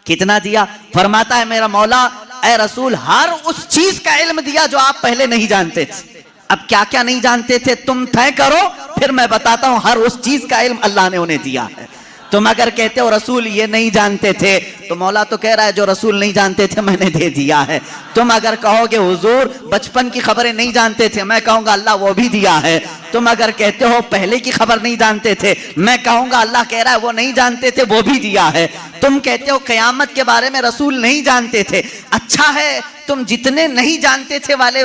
کتنا دیا؟ فرماتا ہے میرا مولا اے رسول ہر اس چیز کا علم دیا جو آپ پہلے نہیں جانتے تھے. اب کیا کیا نہیں جانتے تھے تم طے کرو, پھر میں بتاتا ہوں. ہر اس چیز کا علم اللہ نے انہیں دیا ہے. تم اگر کہتے ہو رسول یہ نہیں جانتے تھے تو مولا تو کہہ رہا ہے جو رسول نہیں جانتے تھے میں نے دے دیا ہے. تم اگر کہو کہ حضور بچپن کی خبریں نہیں جانتے تھے، میں کہوں گا اللہ وہ بھی دیا ہے. تم اگر کہتے ہو پہلے کی خبر نہیں جانتے تھے، میں کہوں گا اللہ کہہ رہا ہے وہ نہیں جانتے تھے وہ بھی دیا ہے. تم کہتے ہو قیامت کے بارے میں رسول نہیں جانتے تھے، اچھا ہے تم جتنے نہیں جانتے تھے والے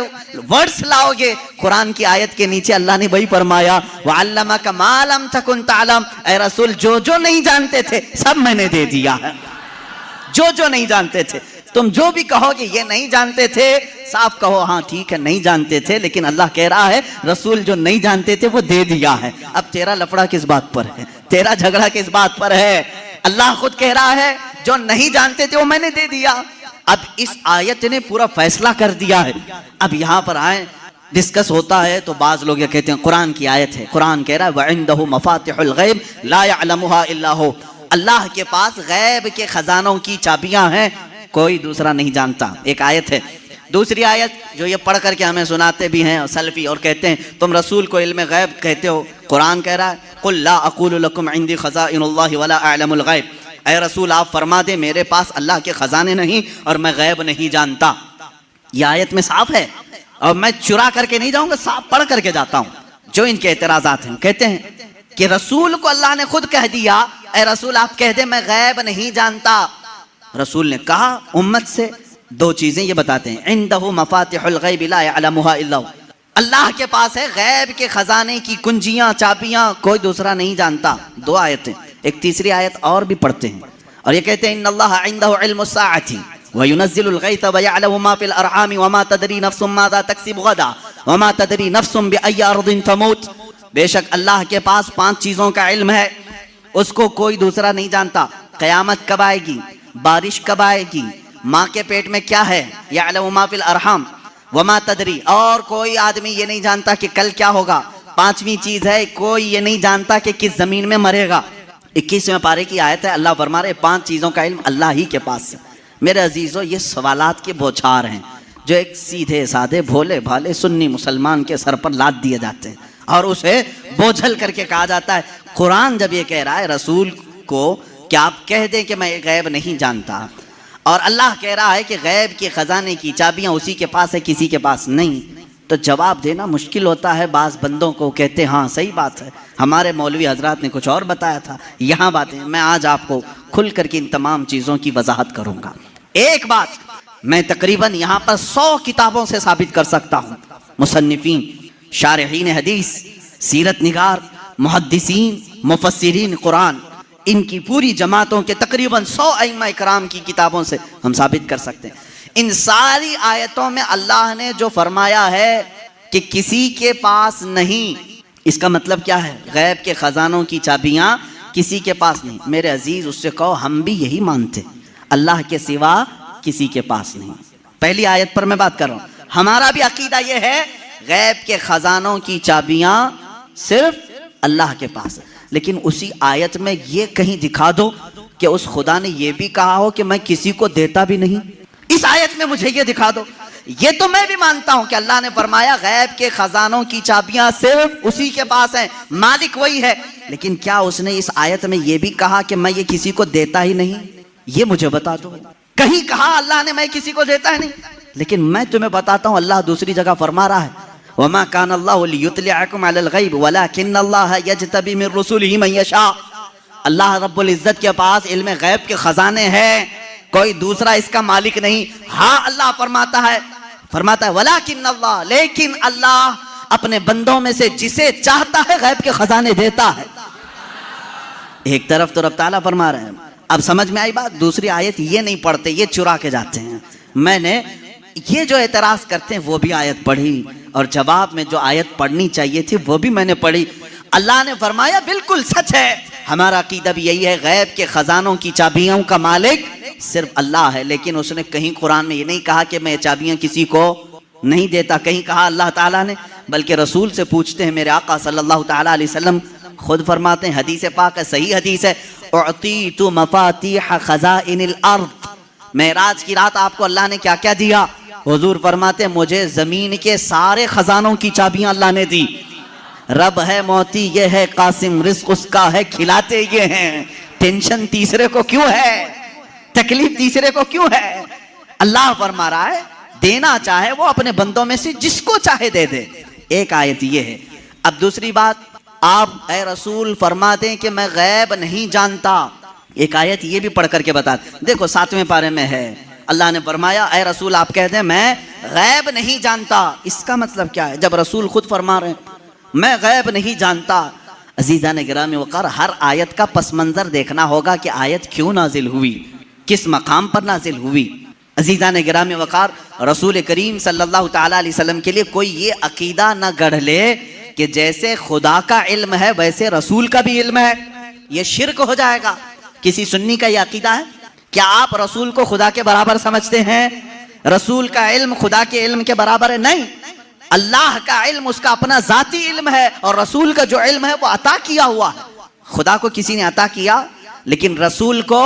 ورڈز لاؤ گے، قرآن کی آیت کے نیچے اللہ نے وہی فرمایا وَعَلَّمَكَ مَا لَمْ تَكُنْ تَعْلَمْ. اے رسول جو جو نہیں جانتے تھے سب میں نے دے دیا ہے. جو جو نہیں جانتے تھے، تم جو بھی کہو کہ یہ نہیں جانتے تھے، صاف کہو ہاں ٹھیک ہے نہیں جانتے تھے، لیکن اللہ کہہ رہا ہے رسول جو نہیں جانتے تھے وہ دے دیا ہے. اب تیرا لفڑا کس بات پر ہے؟ تیرا جھگڑا کس بات پر ہے؟ اللہ خود کہہ رہا ہے جو نہیں جانتے تھے وہ میں نے دے دیا. اب اس آیت نے پورا فیصلہ کر دیا ہے. اب یہاں پر آئیں ڈسکس ہوتا ہے تو بعض لوگ یہ کہتے ہیں قرآن کی آیت ہے، قرآن کہہ رہا ہے وَعِنْدَهُ مَفَاتِحُ الْغَيْبِ لَا يَعْلَمُهَا إِلَّا هُوَ. اللہ کے پاس غیب کے خزانوں کی چابیاں ہیں، کوئی دوسرا نہیں جانتا. ایک آیت ہے. دوسری آیت جو یہ پڑھ کر کے ہمیں سناتے بھی ہیں سلفی اور کہتے ہیں تم رسول کو علم غیب کہتے ہو، قرآن کہہ رہا ہے قُلْ لَا أَقُولُ لَكُمْ عِنْدِي خَزَائِنُ اللَّهِ وَلَا أَعْلَمُ الْغَيْبِ. اے رسول آپ فرما دیں میرے پاس اللہ کے خزانے نہیں اور میں غیب نہیں جانتا. یہ آیت میں صاف ہے اور میں چرا کر کے نہیں جاؤں گا، صاف پڑھ کر کے جاتا ہوں. جو ان کے اعتراضات ہیں کہتے ہیں کہ رسول کو اللہ نے خود کہہ دیا اے رسول آپ کہہ دیں میں غیب نہیں جانتا. رسول نے کہا امت سے دو چیزیں یہ بتاتے ہیں عندہ مفاتح الغیب لا يعلمها الا هو. اللہ کے پاس ہے غیب کے خزانے کی کنجیاں چابیاں، کوئی دوسرا نہیں جانتا. دو آیتیں. ایک تیسری آیت اور بھی پڑھتے ہیں اور یہ کہتے ہیں ان اللہ عنده علم الساعة وينزل الغيث ويعلم ما في الارحام وما تدري نفس ماذا تكسب غدا وما تدري نفس بأي ارض تموت. بے شک اللہ کے پاس 5 چیزوں کا علم ہے، اس کو کوئی دوسرا نہیں جانتا. قیامت کب آئے گی، بارش کب آئے گی، ماں کے پیٹ میں کیا ہے، یعلم ما فی الارحام وما تدری، اور کوئی آدمی یہ نہیں جانتا کہ کل کیا ہوگا. 5ویں چیز ہے کوئی یہ نہیں جانتا کہ کس زمین میں مرے گا. 21ویں پارے کی آیت ہے اللہ فرما رہے 5 چیزوں کا علم اللہ ہی کے پاس ہے. میرے عزیزو یہ سوالات کے بوچھار ہیں جو ایک سیدھے سادے بھولے بھالے سنی مسلمان کے سر پر لاد دیے جاتے ہیں اور اسے بوجھل کر کے کہا جاتا ہے قرآن جب یہ کہہ رہا ہے رسول کو کہ آپ کہہ دیں کہ میں غیب نہیں جانتا، اور اللہ کہہ رہا ہے کہ غیب کے خزانے کی چابیاں اسی کے پاس ہے کسی کے پاس نہیں، تو جواب دینا مشکل ہوتا ہے. بعض بندوں کو کہتے ہاں صحیح بات ہے ہمارے مولوی حضرات نے کچھ اور بتایا تھا، یہاں باتیں میں آج آپ کو کھل کر کے ان تمام چیزوں کی وضاحت کروں گا. ایک بات میں تقریباً یہاں پر 100 کتابوں سے ثابت کر سکتا ہوں. مصنفین، شارحین حدیث، سیرت نگار، محدثین، مفسرین قرآن، ان کی پوری جماعتوں کے تقریباً 100 ائمہ اکرام کی کتابوں سے ہم ثابت کر سکتے ہیں. ان ساری آیتوں میں اللہ نے جو فرمایا ہے کہ کسی کے پاس نہیں، اس کا مطلب کیا ہے؟ غیب کے خزانوں کی چابیاں کسی کے پاس نہیں. میرے عزیز اس سے کہو ہم بھی یہی مانتے اللہ کے سوا کسی کے پاس نہیں. پہلی آیت پر میں بات کر رہا ہوں. ہمارا بھی عقیدہ یہ ہے غیب کے خزانوں کی چابیاں صرف اللہ کے پاس ہے، لیکن اسی آیت میں یہ کہیں دکھا دو کہ اس خدا نے یہ بھی کہا ہو کہ میں کسی کو دیتا بھی نہیں. اس آیت میں مجھے یہ دکھا دو. یہ تو میں بھی مانتا ہوں کہ اللہ نے فرمایا غیب کے خزانوں کی چابیاں صرف اسی کے پاس ہیں، مالک وہی ہے، لیکن کیا اس نے اس آیت میں یہ بھی کہا کہ میں یہ کسی کو دیتا ہی نہیں؟ یہ مجھے بتا دو. کہیں کہا اللہ نے میں کسی کو دیتا ہی نہیں؟ لیکن میں تمہیں بتاتا ہوں اللہ دوسری جگہ فرما رہا ہے وَمَا كَانَ اللَّهُ لِيُطْلِعَكُمْ عَلَى الْغَيْبِ وَلَكِنَّ اللَّهَ يَجْتَبِي مِن رُّسُلِهِ مَن يَشَاءُ. اللہ رب العزت کے پاس علم غیب کے خزانے ہیں، کوئی دوسرا اس کا مالک نہیں. ہاں اللہ فرماتا ہے وَلَكِنَّ اللَّهَ، لیکن اللہ اپنے بندوں میں سے جسے چاہتا ہے غیب کے خزانے دیتا ہے. ایک طرف تو رب تعالیٰ فرما رہے ہیں. اب سمجھ میں آئی بات؟ دوسری آیت یہ نہیں پڑھتے، یہ چرا کے جاتے ہیں. میں نے یہ جو اعتراض کرتے ہیں وہ بھی آیت پڑھی اور جواب میں جو آیت پڑھنی چاہیے تھی وہ بھی میں نے پڑھی. اللہ نے فرمایا بالکل سچ ہے، ہمارا عقیدہ بھی یہی ہے غیب کے خزانوں کی چابیوں کا مالک صرف اللہ ہے، لیکن اس نے کہیں قرآن میں یہ نہیں کہا کہ میں چابیاں کسی کو نہیں دیتا. کہیں کہا اللہ تعالیٰ نے، بلکہ رسول سے پوچھتے ہیں. میرے آقا صلی اللہ تعالیٰ علیہ وسلم خود فرماتے ہیں، حدیث پاک ہے، صحیح حدیث ہے، اعطیت مفاتیح خزائن الارض. معراج کی رات آپ کو اللہ نے کیا کیا دیا؟ حضور فرماتے ہیں مجھے زمین کے سارے خزانوں کی چابیاں اللہ نے دی. رب ہے موتی یہ ہے قاسم، رزق اس کا ہے کھلاتے یہ ہیں. ٹینشن تیسرے کو کیوں ہے؟ تکلیف تیسرے کو کیوں ہے؟ اللہ فرما رہا ہے دینا چاہے وہ اپنے بندوں میں سے جس کو چاہے دے دے. ایک آیت یہ ہے. اب دوسری بات, آپ اے رسول فرما دیں کہ میں غیب نہیں جانتا. ایک آیت یہ بھی پڑھ کر کے بتا دیں. دیکھو 7ویں پارے میں ہے, اللہ نے فرمایا اے رسول آپ کہہ دیں میں غیب نہیں جانتا. اس کا مطلب کیا ہے؟ جب رسول خود فرما رہے ہیں میں غیب نہیں جانتا. عزیزان گرامی وقار, ہر آیت کا پس منظر دیکھنا ہوگا کہ آیت کیوں نازل ہوئی, کس مقام پر نازل ہوئی. عزیزان گرامی وقار, رسول کریم صلی اللہ تعالیٰ علیہ وسلم کے لیے کوئی یہ عقیدہ نہ گڑھ لے کہ جیسے خدا کا علم ہے ویسے رسول کا بھی علم ہے. یہ شرک ہو جائے گا. کسی سنی کا یہ عقیدہ ہے؟ کیا آپ رسول کو خدا کے برابر سمجھتے ہیں؟ رسول کا علم خدا کے علم کے برابر ہے؟ نہیں. اللہ کا علم اس کا اپنا ذاتی علم ہے, اور رسول کا جو علم ہے وہ عطا کیا ہوا ہے. خدا کو کسی نے عطا کیا, لیکن رسول کو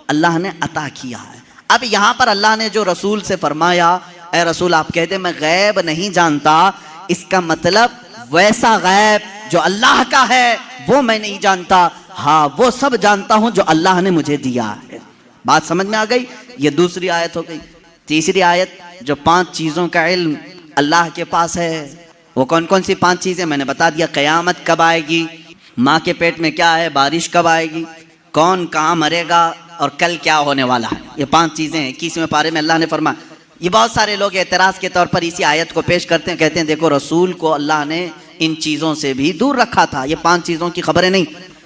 اللہ نے عطا کیا ہے. اب یہاں پر اللہ نے جو رسول سے فرمایا اے رسول آپ کہہ دیں میں غیب نہیں جانتا, اس کا مطلب ویسا غیب جو اللہ کا ہے وہ میں نہیں جانتا, ہاں وہ سب جانتا ہوں جو اللہ نے مجھے دیا ہے. بات سمجھ میں آ گئی؟ یہ دوسری آیت ہو گئی. تیسری آیت, جو 5 چیزوں کا علم اللہ کے پاس ہے, وہ کون کون سی 5 چیزیں میں نے بتا دیا. قیامت کب آئے گی, ماں کے پیٹ میں کیا ہے, بارش کب آئے گی, کون کہاں مرے گا, اور کل کیا ہونے والا ہے. یہ 5 چیزیں ہیں. 21ویں پارے میں اللہ نے فرمایا. یہ بہت سارے لوگ اعتراض کے طور پر اسی آیت کو پیش کرتے ہیں, کہتے ہیں دیکھو رسول کو اللہ نے ان چیزوں سے بھی دور رکھا تھا, یہ 5 چیزوں کی خبریں نہیں.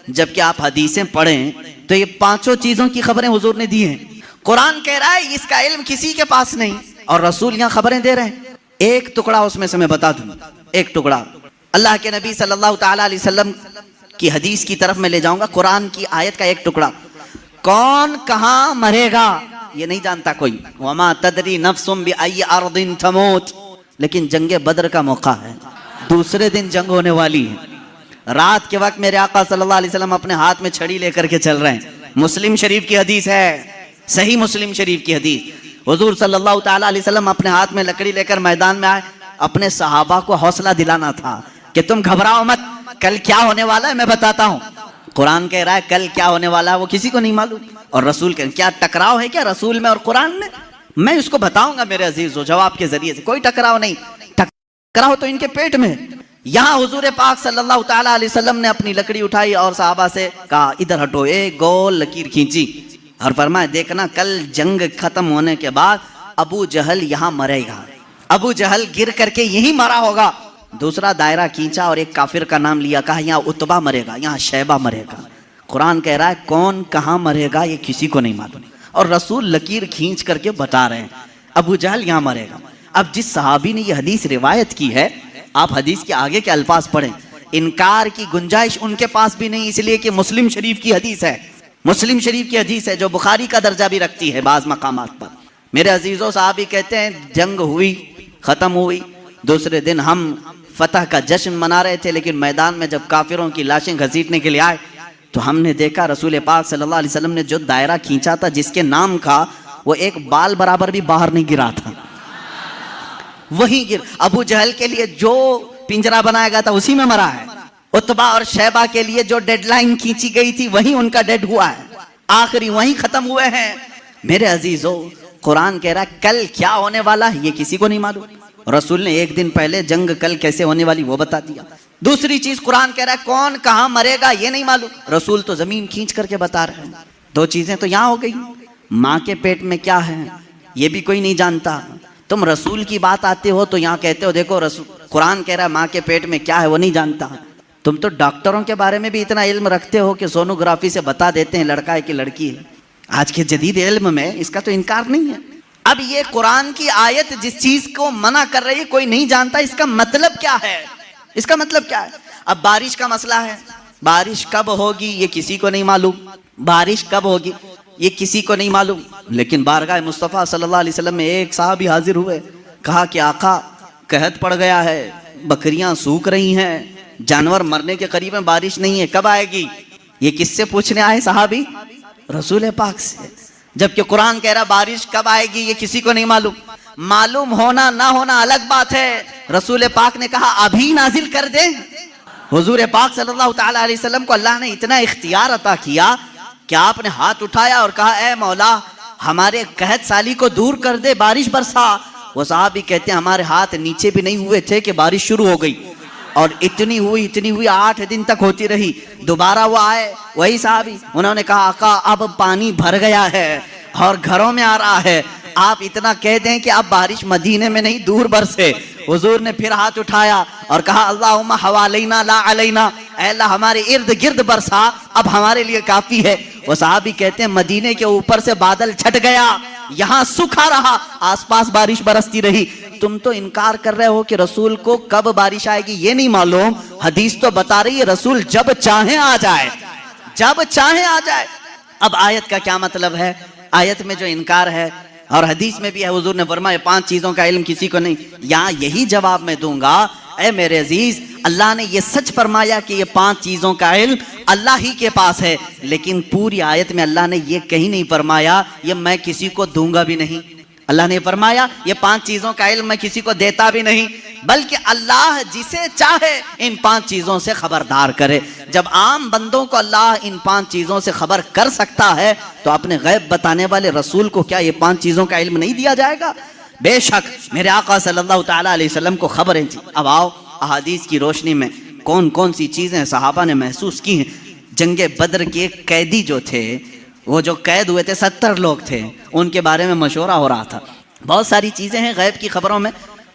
جبکہ آپ حدیثیں پڑھیں تو یہ 5 چیزوں کی خبریں حضور نے دی ہیں. قرآن کہہ رہا ہے اس کا علم کسی کے پاس نہیں, اور رسول یہاں خبریں دے رہے ہیں. ایک ٹکڑا اس میں سے میں بتا دوں, ایک ٹکڑا اللہ کے نبی صلی اللہ تعالیٰ علیہ وسلم کی حدیث کی طرف میں لے جاؤں گا. قرآن کی آیت کا ایک ٹکڑا, کون کہاں مرے گا یہ نہیں جانتا کوئی. وما تدری نفس بأی ارض تموت. لیکن جنگ بدر کا موقع ہے, دوسرے دن جنگ ہونے والی ہے. رات کے وقت میرے آقا صلی اللہ علیہ وسلم اپنے ہاتھ میں چھڑی لے کر کے چل رہے ہیں. مسلم شریف کی حدیث ہے, صحیح مسلم شریف کی حدیث. حضور صلی اللہ تعالیٰ علیہ وسلم اپنے ہاتھ میں لکڑی لے کر میدان میں آئے. اپنے صحابہ کو حوصلہ دلانا تھا کہ تم گھبراؤ مت, کل کیا ہونے والا ہے میں بتاتا ہوں. قرآن کہہ رہا ہے کل کیا ہونے والا ہے وہ کسی کو نہیں معلوم, اور رسول کہہ کیا ٹکراؤ ہے کیا رسول میں اور قرآن میں؟ میں اس کو بتاؤں گا میرے عزیزو جواب کے ذریعے سے. کوئی ٹکراؤ نہیں, ٹکراؤ تو ان کے پیٹ میں. یہاں حضور پاک صلی اللہ تعالیٰ علیہ وسلم نے اپنی لکڑی اٹھائی اور صحابہ سے کہا ادھر ہٹو, ایک گول لکیر کھینچی اور فرمایا دیکھنا کل جنگ ختم ہونے کے بعد ابو جہل یہاں مرے گا, ابو جہل گر کر کے یہی مرا ہوگا. دوسرا دائرہ کھینچا اور ایک کافر کا نام لیا, کہا یہاں عتبہ مرے گا, یہاں شیبہ مرے گا. قرآن کہہ رہا ہے کون کہاں مرے گا یہ کسی کو نہیں معلوم, اور رسول لکیر کھینچ کر کے بتا رہے ہیں ابو جہل یہاں مرے گا. اب جس صحابی نے یہ حدیث روایت کی ہے, آپ حدیث کے آگے کے الفاظ پڑھیں, انکار کی گنجائش ان کے پاس بھی نہیں, اس لیے کہ مسلم شریف کی حدیث ہے. مسلم شریف کی حدیث ہے جو بخاری کا درجہ بھی رکھتی ہے بعض مقامات پر. میرے عزیزوں صحابی کہتے ہیں جنگ ہوئی, ختم ہوئی, دوسرے دن ہم فتح کا جشن منا رہے تھے, لیکن میدان میں جب کافروں کی لاشیں گھسیٹنے کے لیے آئے تو ہم نے دیکھا رسول پاک صلی اللہ علیہ وسلم نے جو دائرہ کھینچا تھا جس کے نام کا, وہ ایک بال برابر بھی باہر نہیں گرا تھا, وہی گر. ابو جہل کے لیے جو پنجرا بنایا گیا تھا اسی میں مرا ہے. عتبہ اور شیبہ کے لیے جو ڈیڈ لائن کھینچی گئی تھی وہی ان کا ڈیڈ ہوا ہے, آخری وہیں ختم ہوئے ہیں. میرے عزیزو قرآن کہہ رہا ہے کل کیا ہونے والا ہے یہ کسی کو نہیں معلوم. رسول نے ایک دن پہلے جنگ کل کیسے ہونے والی وہ بتا دیا. دوسری چیز قرآن کہہ رہا ہے کون کہاں مرے گا یہ نہیں معلوم, رسول تو زمین کھینچ کر کے بتا رہے ہیں. 2 چیزیں تو یہاں ہو گئی. ماں کے پیٹ میں کیا ہے یہ بھی کوئی نہیں جانتا. تم رسول کی بات آتے ہو تو یہاں کہتے ہو دیکھو قرآن کہہ رہا ہے ماں کے پیٹ میں کیا ہے وہ نہیں جانتا. تم تو ڈاکٹروں کے بارے میں بھی اتنا علم رکھتے ہو کہ سونوگرافی سے بتا دیتے ہیں لڑکا ہے کہ لڑکی ہے. آج کے جدید علم میں اس کا تو انکار نہیں ہے. اب یہ قرآن کی آیت جس چیز کو منع کر رہی ہے کوئی نہیں جانتا, اس کا مطلب کیا ہے؟ اس کا مطلب کیا ہے؟ اب بارش کا مسئلہ ہے, بارش کب ہوگی یہ کسی کو نہیں معلوم, بارش کب ہوگی یہ کسی کو نہیں معلوم. لیکن بارگاہ مصطفیٰ صلی اللہ علیہ وسلم میں ایک صحابی حاضر ہوئے, کہا کہ آقا قحط پڑ گیا ہے, بکریاں سوکھ رہی ہیں, جانور مرنے کے قریب ہیں, بارش نہیں ہے, کب آئے گی؟ یہ کس سے پوچھنے آئے صحابی؟ رسول پاک سے. جبکہ قرآن کہہ رہا بارش کب آئے گی یہ کسی کو نہیں معلوم. معلوم ہونا نہ ہونا الگ بات ہے. رسول پاک نے کہا ابھی نازل کر دیں. حضور پاک صلی اللہ تعالیٰ علیہ وسلم کو اللہ نے اتنا اختیار عطا کیا کیا آپ نے ہاتھ اٹھایا اور کہا اے مولا ہمارے قحط سالی کو دور کر دے، بارش برسا؟ وہ صحابی کہتے ہیں ہمارے ہاتھ نیچے بھی نہیں ہوئے تھے کہ بارش شروع ہو گئی، اور اتنی ہوئی 8 دن تک ہوتی رہی۔ دوبارہ وہ آئے وہی صحابی، انہوں نے کہا آقا اب پانی بھر گیا ہے اور گھروں میں آ رہا ہے، آپ اتنا کہہ دیں کہ اب بارش مدینے میں نہیں دور برسے۔ حضور نے پھر ہاتھ اٹھایا اور کہا اللہم حوالینا لا علینا، اے اللہ ہمارے ارد گرد برسا، اب ہمارے لیے کافی ہے۔ وہ صحابی کہتے ہیں مدینے کے اوپر سے بادل چھٹ گیا، یہاں سکھا رہا، آس پاس بارش برستی رہی۔ تم تو انکار کر رہے ہو کہ رسول کو کب بارش آئے گی یہ نہیں معلوم، حدیث تو بتا رہی ہے رسول جب چاہیں آ جائے، جب چاہیں آ جائے۔ اب آیت کا کیا مطلب ہے؟ آیت میں جو انکار ہے اور حدیث میں بھی ہے، حضور نے فرمایا 5 چیزوں کا علم کسی کو نہیں، یہاں یہی جواب میں دوں گا، اے میرے عزیز اللہ نے یہ سچ فرمایا کہ یہ 5 چیزوں کا علم اللہ ہی کے پاس ہے، لیکن پوری آیت میں اللہ نے یہ کہیں نہیں فرمایا یہ میں کسی کو دوں گا بھی نہیں۔ اللہ نے فرمایا یہ 5 چیزوں کا علم میں کسی کو دیتا بھی نہیں، بلکہ اللہ جسے چاہے ان 5 چیزوں سے خبردار کرے۔ جب عام بندوں کو اللہ ان 5 چیزوں سے خبر کر سکتا ہے تو اپنے غیب بتانے والے رسول کو کیا یہ 5 چیزوں کا علم نہیں دیا جائے گا؟ بے شک میرے آقا صلی اللہ تعالیٰ علیہ وسلم کو خبریں تھیں۔ اب آؤ احادیث کی روشنی میں کون کون سی چیزیں صحابہ نے محسوس کی ہیں۔ جنگ بدر کے قیدی جو تھے، وہ جو قید ہوئے تھے 70 لوگ تھے، ان کے بارے میں مشورہ ہو رہا تھا۔ بہت ساری چیزیں ہیں غیب کی خبروں میں،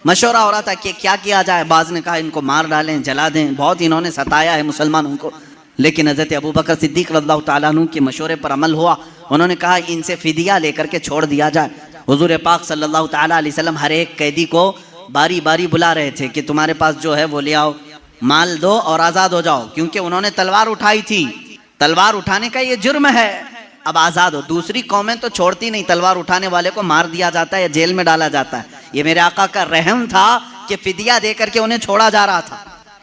مشورہ ہو رہا تھا کہ کیا کیا جائے۔ بعض نے کہا ان کو مار ڈالیں، جلا دیں، بہت انہوں نے ستایا ہے مسلمانوں کو، لیکن حضرت ابوبکر صدیق رضی اللہ تعالیٰ عنہ کے مشورے پر عمل ہوا۔ انہوں نے کہا ان سے فدیہ لے کر کے چھوڑ دیا جائے۔ حضور پاک صلی اللہ تعالیٰ علیہ وسلم ہر ایک قیدی کو باری باری بلا رہے تھے کہ تمہارے پاس جو ہے وہ لے آؤ، مال دو اور آزاد ہو جاؤ، کیونکہ انہوں نے تلوار اٹھائی تھی، تلوار اٹھانے کا یہ جرم ہے، اب آزاد ہو۔ دوسری قومیں تو چھوڑتی نہیں، تلوار اٹھانے والے کو مار دیا جاتا ہے یا جیل میں ڈالا جاتا ہے۔ یہ میرے آقا کا رحم تھا کہ فدیہ دے کر کے انہیں چھوڑا جا رہا تھا،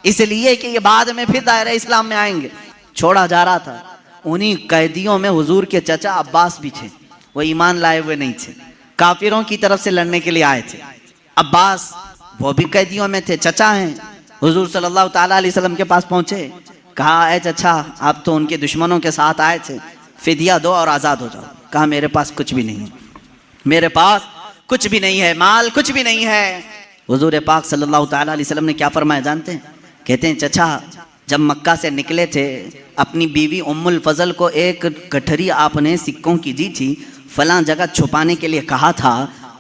اس لیے کہ یہ بعد میں پھر دائرہ اسلام میں آئیں گے، چھوڑا جا رہا تھا۔ انہی قیدیوں میں حضور کے چچا عباس بھی تھے، وہ ایمان لائے ہوئے نہیں تھے، کافروں کی طرف سے لڑنے کے لیے آئے تھے۔ عباس وہ بھی قیدیوں میں تھے، چچا ہیں۔ حضور صلی اللہ تعالیٰ علیہ وسلم کے پاس پہنچے، کہا اے چچا آپ تو ان کے دشمنوں کے ساتھ آئے تھے، فدیہ دو اور آزاد ہو جاؤ۔ کہا میرے پاس کچھ بھی نہیں ہے، میرے پاس کچھ بھی نہیں ہے، مال کچھ بھی نہیں ہے۔ حضور پاک صلی اللہ تعالیٰ علیہ وسلم نے کیا فرمایا جانتے ہیں؟ کہتے ہیں چچا جب مکہ سے نکلے تھے اپنی بیوی ام الفضل کو ایک گٹھری آپ نے سکوں کی دی تھی، فلاں جگہ چھپانے کے لیے کہا تھا،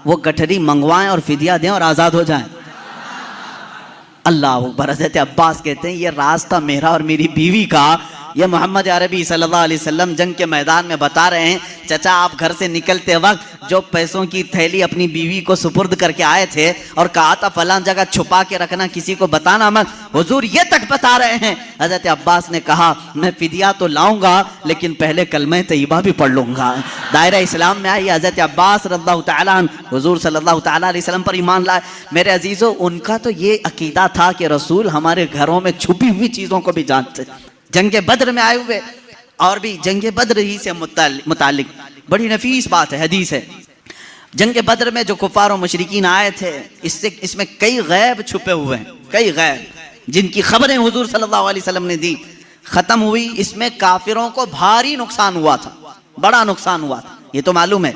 وہ گٹھری منگوائیں اور فدیہ دیں اور آزاد ہو جائیں۔ اللہ اکبر۔ حضرت عباس کہتے ہیں یہ راز تھا میرا اور میری بیوی کا، یہ محمد عربی صلی اللہ علیہ وسلم جنگ کے میدان میں بتا رہے ہیں چچا آپ گھر سے نکلتے وقت جو پیسوں کی تھیلی اپنی بیوی کو سپرد کر کے آئے تھے اور کہا تھا فلاں جگہ چھپا کے رکھنا، کسی کو بتانا مت، حضور یہ تک بتا رہے ہیں۔ حضرت عباس نے کہا میں فدیہ تو لاؤں گا لیکن پہلے کلمہ طیبہ بھی پڑھ لوں گا۔ دائرہ اسلام میں آئی حضرت عباس رضی اللہ تعالیٰ عنہ حضور صلی اللہ تعالیٰ علیہ وسلم پر ایمان لائے۔ میرے عزیزو ان کا تو یہ عقیدہ تھا کہ رسول ہمارے گھروں میں چھپی ہوئی چیزوں کو بھی جانتے۔ جنگ بدر میں آئے ہوئے اور بھی جنگ بدر ہی سے متعلق بڑی نفیس بات ہے، حدیث ہے۔ جنگ بدر میں جو کفار و مشرکین آئے تھے اس میں کئی غیب چھپے ہوئے ہیں، کئی غیب جن کی خبریں حضور صلی اللہ علیہ وسلم نے دی۔ ختم ہوئی اس میں کافروں کو بھاری نقصان ہوا تھا، بڑا نقصان ہوا تھا۔ یہ تو معلوم ہے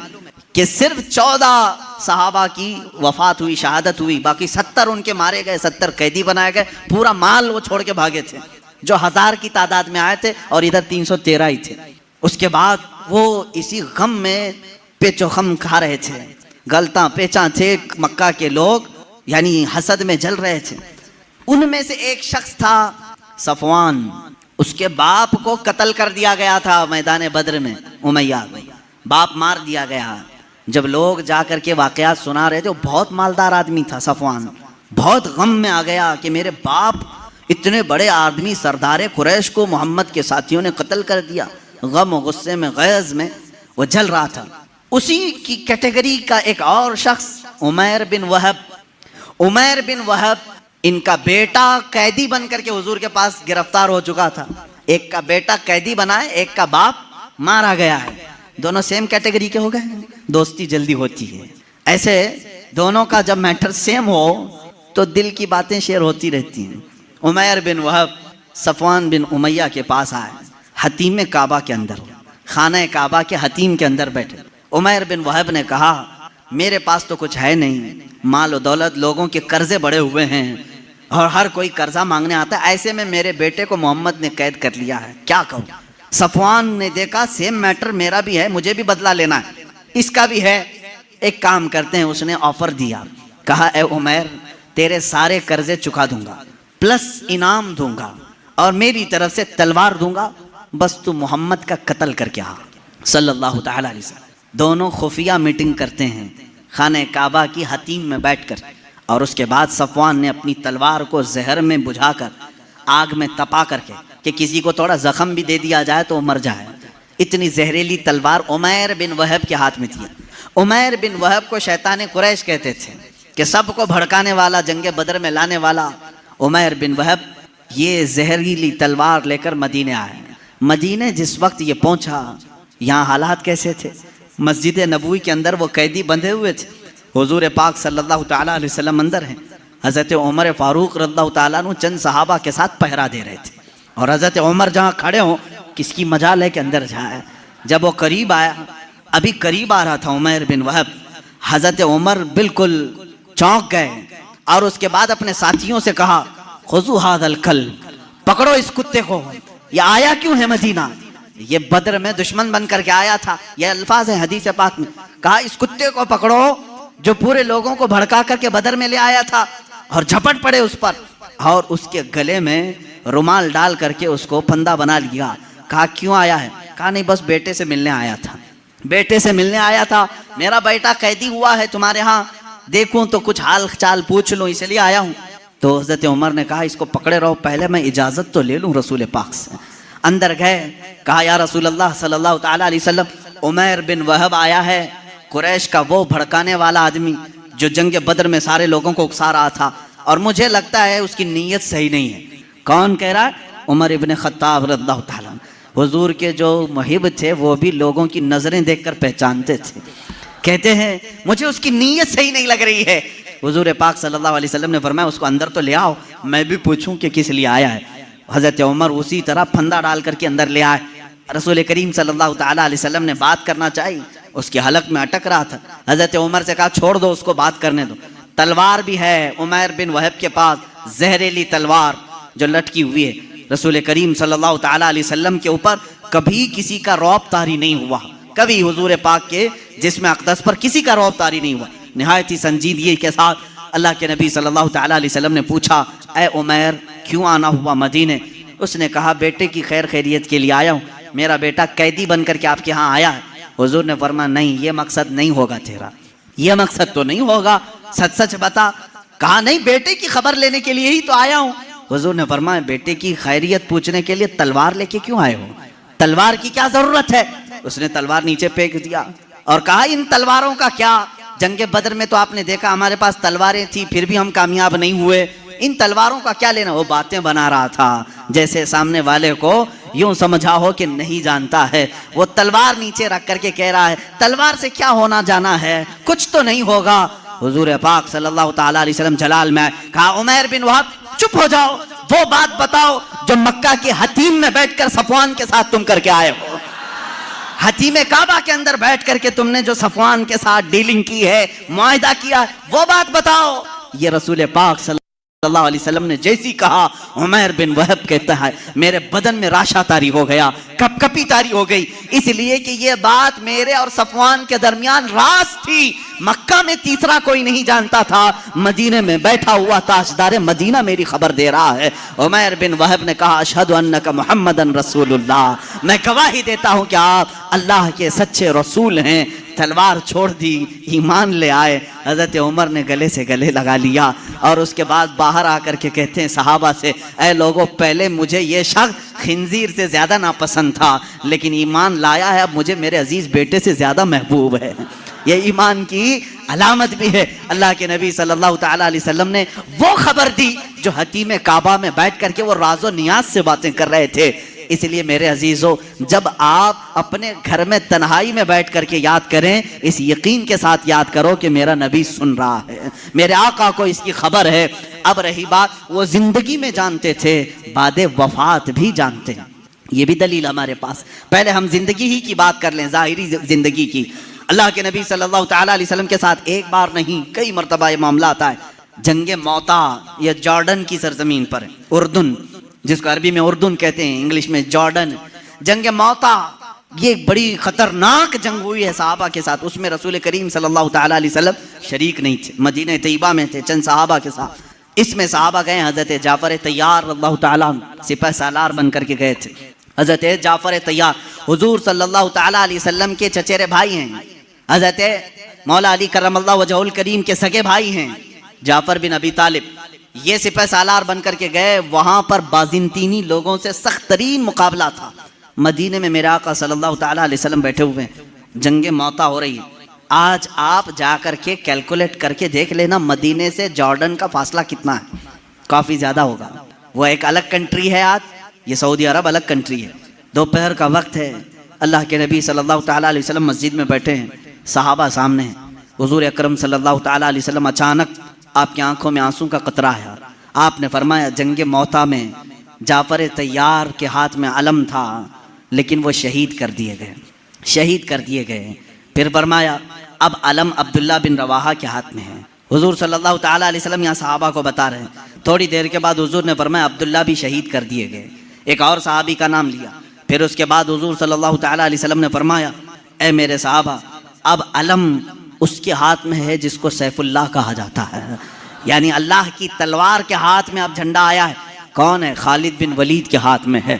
کہ صرف 14 صحابہ کی وفات ہوئی، شہادت ہوئی، باقی 70 ان کے مارے گئے، 70 قیدی بنائے گئے، پورا مال وہ چھوڑ کے بھاگے تھے، جو 1000 کی تعداد میں آئے تھے اور ادھر 313 ہی تھے۔ اس کے بعد وہ اسی غم میں پیچ و خم کھا رہے تھے، گلتاں پیچاں تھے، مکہ کے لوگ یعنی حسد میں جل رہے تھے۔ ان میں سے ایک شخص تھا صفوان، اس کے باپ کو قتل کر دیا گیا تھا میدان بدر میں، امیہ باپ مار دیا گیا۔ جب لوگ جا کر کے واقعات سنا رہے تھے، وہ بہت مالدار آدمی تھا صفوان، بہت غم میں آ گیا کہ میرے باپ اتنے بڑے آدمی سردار قریش کو محمد کے ساتھیوں نے قتل کر دیا۔ غم و غصے میں غیظ میں وہ جل رہا تھا۔ اسی کی کیٹیگری کا ایک اور شخص عمیر بن وہب، ان کا بیٹا قیدی بن کر کے حضور کے پاس گرفتار ہو چکا تھا۔ ایک کا بیٹا قیدی بنا ہے، ایک کا باپ مارا گیا ہے، دونوں سیم کیٹیگری کے ہو گئے، دوستی جلدی ہوتی ہے۔ ایسے دونوں کا جب میٹر سیم ہو تو دل کی باتیں شیئر ہوتی رہتی ہیں۔ عمیر بن وہب صفوان بن امیہ کے پاس آئے، حتیم کعبہ کے اندر خانہ کعبہ کے حتیم کے اندر بیٹھے۔ عمیر بن وہب نے کہا میرے پاس تو کچھ ہے نہیں، مال و دولت، لوگوں کے قرضے بڑے ہوئے ہیں اور ہر کوئی قرضہ مانگنے آتا ہے، ایسے میں میرے بیٹے کو محمد نے قید کر لیا ہے، کیا کہوں؟ صفوان نے دیکھا سیم میٹر میرا بھی ہے، مجھے بھی بدلہ لینا ہے، اس کا بھی ہے، ایک کام کرتے ہیں۔ اس نے آفر دیا، کہا اے عمیر تیرے سارے قرضے چکا دوں گا، پلس انعام دوں گا اور میری طرف سے تلوار دوں گا، بس تو محمد کا قتل کر کے آ صلی اللہ تعالیٰ علیہ وسلم۔ دونوں خفیہ میٹنگ کرتے ہیں خانہ کعبہ کی حتیم میں بیٹھ کر، اور اس کے بعد صفوان نے اپنی تلوار کو زہر میں بجھا کر آگ میں تپا کر کے کہ کسی کو تھوڑا زخم بھی دے دیا جائے تو وہ مر جائے، اتنی زہریلی تلوار عمیر بن وہب کے ہاتھ میں تھی۔ عمیر بن وہب کو شیطان قریش کہتے تھے کہ سب کو بھڑکانے والا، جنگ بدر میں لانے والا عمیر بن وہب یہ زہریلی تلوار لے کر مدینے آئے۔ مدینے جس وقت یہ پہنچا، یہاں حالات کیسے تھے؟ مسجد نبوی کے اندر وہ قیدی بندھے ہوئے تھے، حضور پاک صلی اللہ تعالیٰ علیہ وسلم اندر ہیں، حضرت عمر فاروق رضی اللہ تعالیٰ عنہ چند صحابہ کے ساتھ پہرا دے رہے تھے، اور حضرت عمر جہاں کھڑے ہوں کس کی مجال ہے کہ اندر جائے۔ جب وہ قریب آیا، ابھی قریب آ رہا تھا عمیر بن وہب، حضرت عمر بالکل چونک گئے اور اس کے بعد اپنے ساتھیوں سے کہا خذوا ھذا الکلب، پکڑو اس کتے کو، یہ آیا کیوں ہے مدینہ؟ یہ بدر میں دشمن بن کر کے آیا تھا، یہ الفاظ ہیں حدیث پاک میں، کہا اس کتے کو پکڑو جو پورے لوگوں کو بھڑکا کر کے بدر میں لے آیا تھا، اور جھپٹ پڑے اس پر اور اس کے گلے میں رومال ڈال کر کے اس کو پھندا بنا لیا۔ کہا کیوں آیا ہے؟ کہا نہیں بس بیٹے سے ملنے آیا تھا، بیٹے سے ملنے آیا تھا، میرا بیٹا قیدی ہوا ہے تمہارے ہاں، دیکھوں تو کچھ حال چال پوچھ لوں، اس لیے آیا ہوں۔ تو حضرت عمر نے کہا اس کو پکڑے رہو، پہلے میں اجازت تو لے لوں رسول پاک سے۔ اندر گئے، کہا یا رسول اللہ صلی اللہ تعالیٰ علیہ وسلم عمیر بن وہب آیا ہے، قریش کا وہ بھڑکانے والا آدمی جو جنگ بدر میں سارے لوگوں کو اکسا رہا تھا، اور مجھے لگتا ہے اس کی نیت صحیح نہیں ہے۔ کون کہہ رہا ہے؟ عمر ابن خطاب رضی اللہ تعالیٰ عنہ۔ حضور کے جو محب تھے وہ بھی لوگوں کی نظریں دیکھ کر پہچانتے تھے، کہتے ہیں مجھے اس کی نیت صحیح نہیں لگ رہی ہے۔ حضور پاک صلی اللہ علیہ وسلم نے فرمایا اس کو اندر تو لے آؤ، میں بھی پوچھوں کہ کس لیے آیا ہے۔ حضرت عمر اسی طرح پھندا ڈال کر کے اندر لے آئے۔ رسول کریم صلی اللہ تعالیٰ علیہ وسلم نے بات کرنا چاہی، اس کے حلق میں اٹک رہا تھا۔ حضرت عمر سے کہا چھوڑ دو اس کو، بات کرنے دو۔ تلوار بھی ہے عمیر بن وہب کے پاس، زہریلی تلوار جو لٹکی ہوئی ہے۔ رسول کریم صلی اللہ تعالیٰ علیہ وسلم کے اوپر کبھی کسی کا رعب طاری نہیں ہوا، کبھی حضور پاک کے جسم اقدس پر کسی کا رعب طاری نہیں ہوا۔ نہایت ہی سنجیدگی کے ساتھ اللہ کے نبی صلی اللہ تعالیٰ علیہ وسلم نے پوچھا اے عمیر کیوں آنا ہوا مدینے؟ اس نے کہا بیٹے کی خیر خیریت کے لیے آیا ہوں، میرا بیٹا قیدی بن کر کے آپ کے ہاں آیا ہے۔ حضور نے فرمایا نہیں یہ مقصد نہیں ہوگا تیرا، یہ مقصد تو نہیں ہوگا، سچ سچ بتا۔ کہا نہیں بیٹے کی خبر لینے کے لیے ہی تو آیا ہوں۔ حضور نے فرمایا بیٹے کی خیریت پوچھنے کے لیے تلوار لے کے کیوں آئے ہو؟ تلوار کی کیا ضرورت ہے؟ اس نے تلوار نیچے پھینک دیا اور کہا ان تلواروں کا کیا؟ جنگ بدر میں تو آپ نے دیکھا ہمارے پاس تلواریں تھی پھر بھی ہم کامیاب نہیں ہوئے، ان تلواروں کا کیا لینا؟ وہ باتیں بنا رہا تھا جیسے سامنے والے کو یوں سمجھا ہو کہ نہیں جانتا ہے۔ وہ تلوار نیچے رکھ کر کے کہہ رہا ہے تلوار سے کیا ہونا جانا ہے، کچھ تو نہیں ہوگا۔ حضور پاک صلی اللہ تعالیٰ علیہ وسلم جلال میں کہا عمیر بن وہب چپ ہو جاؤ، وہ بات بتاؤ جو مکہ کے حتیم میں بیٹھ کر صفوان کے ساتھ تم کر کے آئے ہو، حتیم کعبہ کے اندر بیٹھ کر کے تم نے جو صفوان کے ساتھ ڈیلنگ کی ہے، معاہدہ کیا ہے، وہ بات بتاؤ۔ یہ رسول پاک صلی اللہ علیہ وسلم نے جیسی کہا عمیر بن وہب کہتا ہے میرے بدن میں راشا طاری ہو گیا، کپ کپی طاری ہو گئی، اس لیے کہ یہ بات میرے اور صفوان کے درمیان راز تھی، مکہ میں تیسرا کوئی نہیں جانتا تھا، مدینے میں بیٹھا ہوا تاجدار مدینہ میری خبر دے رہا ہے۔ عمیر بن وہب نے کہا اشہد انک محمدن رسول اللہ، میں گواہی دیتا ہوں کہ آپ اللہ کے سچے رسول ہیں۔ تلوار چھوڑ دی، ایمان لے آئے۔ حضرت عمر نے گلے سے گلے لگا لیا اور اس کے بعد باہر آ کر کے کہتے ہیں صحابہ سے اے لوگوں پہلے مجھے یہ شخص خنزیر سے زیادہ ناپسند تھا لیکن ایمان لایا ہے، اب مجھے میرے عزیز بیٹے سے زیادہ محبوب ہے۔ یہ ایمان کی علامت بھی ہے۔ اللہ کے نبی صلی اللہ تعالیٰ علیہ وسلم نے وہ خبر دی جو حتیم کعبہ میں بیٹھ کر کے وہ راز و نیاز سے باتیں کر رہے تھے۔ اس لیے میرے عزیزو جب آپ اپنے گھر میں تنہائی میں بیٹھ کر کے یاد کریں اس یقین کے ساتھ یاد کرو کہ میرا نبی سن رہا ہے، میرے آقا کو اس کی خبر ہے۔ اب رہی بات وہ زندگی میں جانتے تھے، بعد وفات بھی جانتے ہیں۔ یہ بھی دلیل ہمارے پاس. پہلے ہم زندگی ہی کی بات کر لیں، ظاہری زندگی کی. اللہ کے نبی صلی اللہ تعالیٰ علیہ وسلم کے ساتھ ایک بار نہیں کئی مرتبہ یہ معاملہ آتا ہے. جنگ موتا یہ جارڈن کی سرزمین پر ہے، اردن، جس کو عربی میں اردن کہتے ہیں، انگلش میں جارڈن. جنگ موتا یہ بڑی خطرناک جنگ ہوئی ہے صحابہ کے ساتھ. اس میں رسول کریم صلی اللہ تعالیٰ علیہ وسلم شریک نہیں تھے، مدینہ طیبہ میں تھے چند صحابہ کے ساتھ. اس میں صحابہ گئے، حضرت جعفر طیار رضی اللہ تعالیٰ سپہ سالار بن کر کے گئے تھے. حضرت جعفر طیار حضور صلی اللہ تعالیٰ علیہ وسلم کے چچیرے بھائی ہیں، حضرت مولا علی کرم اللہ وجہہ الکریم کے سگے بھائی ہیں جعفر بن ابی طالب. یہ سپہ سالار بن کر کے گئے. وہاں پر بازنطینی لوگوں سے سخت ترین مقابلہ تھا. مدینے میں میرے آقا صلی اللہ تعالیٰ علیہ وسلم بیٹھے ہوئے ہیں، جنگ موتا ہو رہی ہے. آج آپ جا کر کے کیلکولیٹ کر کے دیکھ لینا مدینے سے جارڈن کا فاصلہ کتنا ہے، کافی زیادہ ہوگا. وہ ایک الگ کنٹری ہے، آج یہ سعودی عرب الگ کنٹری ہے. دوپہر کا وقت ہے، اللہ کے نبی صلی اللہ تعالیٰ علیہ وسلم مسجد میں بیٹھے ہیں، صحابہ سامنے ہیں. حضور اکرم صلی اللہ تعالیٰ علیہ وسلم اچانک آپ کی آنکھوں میں آنسوں کا قطرہ ہے. آپ نے فرمایا جنگ موتا میں جعفر طیار کے ہاتھ میں علم تھا لیکن وہ شہید کر دیے گئے، شہید کر دیے گئے. پھر فرمایا اب علم عبداللہ بن رواحہ کے ہاتھ میں ہے. حضور صلی اللہ تعالیٰ علیہ وسلم یہاں صحابہ کو بتا رہے ہیں. تھوڑی دیر کے بعد حضور نے فرمایا عبداللہ بھی شہید کر دیے گئے. ایک اور صحابی کا نام لیا. پھر اس کے بعد حضور صلی اللہ تعالیٰ علیہ وسلم نے فرمایا اے میرے صحابہ اب علم اس کے ہاتھ میں ہے جس کو سیف اللہ کہا جاتا ہے، یعنی اللہ کی تلوار کے ہاتھ میں اب جھنڈا آیا ہے. کون ہے؟ خالد بن ولید کے ہاتھ میں ہے.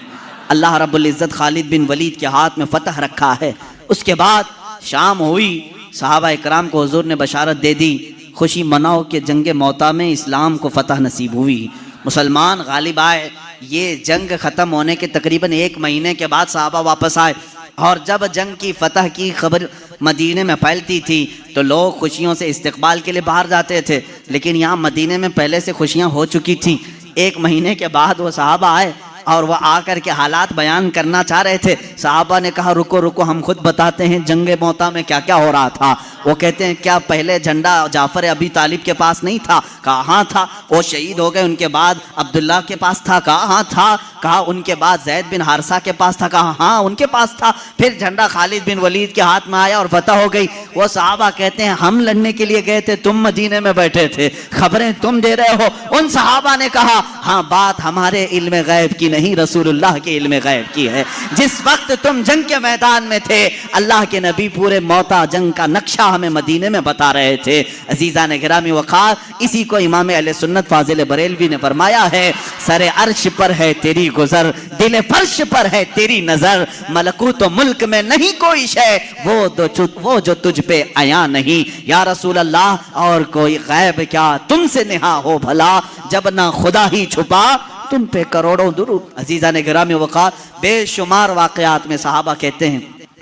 اللہ رب العزت خالد بن ولید کے ہاتھ میں فتح رکھا ہے. اس کے بعد شام ہوئی، صحابہ اکرام کو حضور نے بشارت دے دی، خوشی مناؤ کہ جنگ موتا میں اسلام کو فتح نصیب ہوئی، مسلمان غالب آئے. یہ جنگ ختم ہونے کے تقریباً 1 مہینے کے بعد صحابہ واپس آئے، اور جب جنگ کی فتح کی خبر مدینے میں پھیلتی تھی تو لوگ خوشیوں سے استقبال کے لیے باہر جاتے تھے. لیکن یہاں مدینے میں پہلے سے خوشیاں ہو چکی تھیں. 1 مہینے کے بعد وہ صحابہ آئے اور وہ آ کر کے حالات بیان کرنا چاہ رہے تھے. صحابہ نے کہا رکو رکو، ہم خود بتاتے ہیں جنگ موتا میں کیا کیا ہو رہا تھا. وہ کہتے ہیں کیا پہلے جھنڈا جعفر ابی طالب کے پاس نہیں تھا؟ کہا ہاں تھا. وہ شہید ہو گئے، ان کے بعد عبداللہ کے پاس تھا؟ کہا ہاں تھا. کہا ان کے بعد زید بن حارثہ کے پاس تھا؟ کہا ہاں ان کے پاس تھا. پھر جھنڈا خالد بن ولید کے ہاتھ میں آیا اور فتح ہو گئی. وہ صحابہ کہتے ہیں ہم لڑنے کے لیے گئے تھے، تم مدینے میں بیٹھے تھے، خبریں تم دے رہے ہو. ان صحابہ نے کہا ہاں بات ہمارے علم غیب کی نہیں، رسول اللہ کے علم غیب کی ہے. جس وقت تم جنگ کے میدان میں تھے اللہ کے نبی پورے موتا جنگ کا نقشہ ہمیں مدینے میں بتا رہے تھے. عزیزان گرامی وقار، اسی کو امام اہل سنت فاضل بریلوی نے فرمایا ہے سر عرش پر ہے تیری گزر، دل فرش پر ہے تیری نظر، ملکوت و ملک میں نہیں کوئی شے وہ جو تجھ پہ آیا نہیں. یا رسول اللہ اور کوئی غیب کیا تم سے نہا ہو بھلا، جب نہ خدا ہی چھپا تم پہ کروڑوں درود. عزیزان گرامی وقار، بے شمار واقعات میں صحابہ کہتے ہیں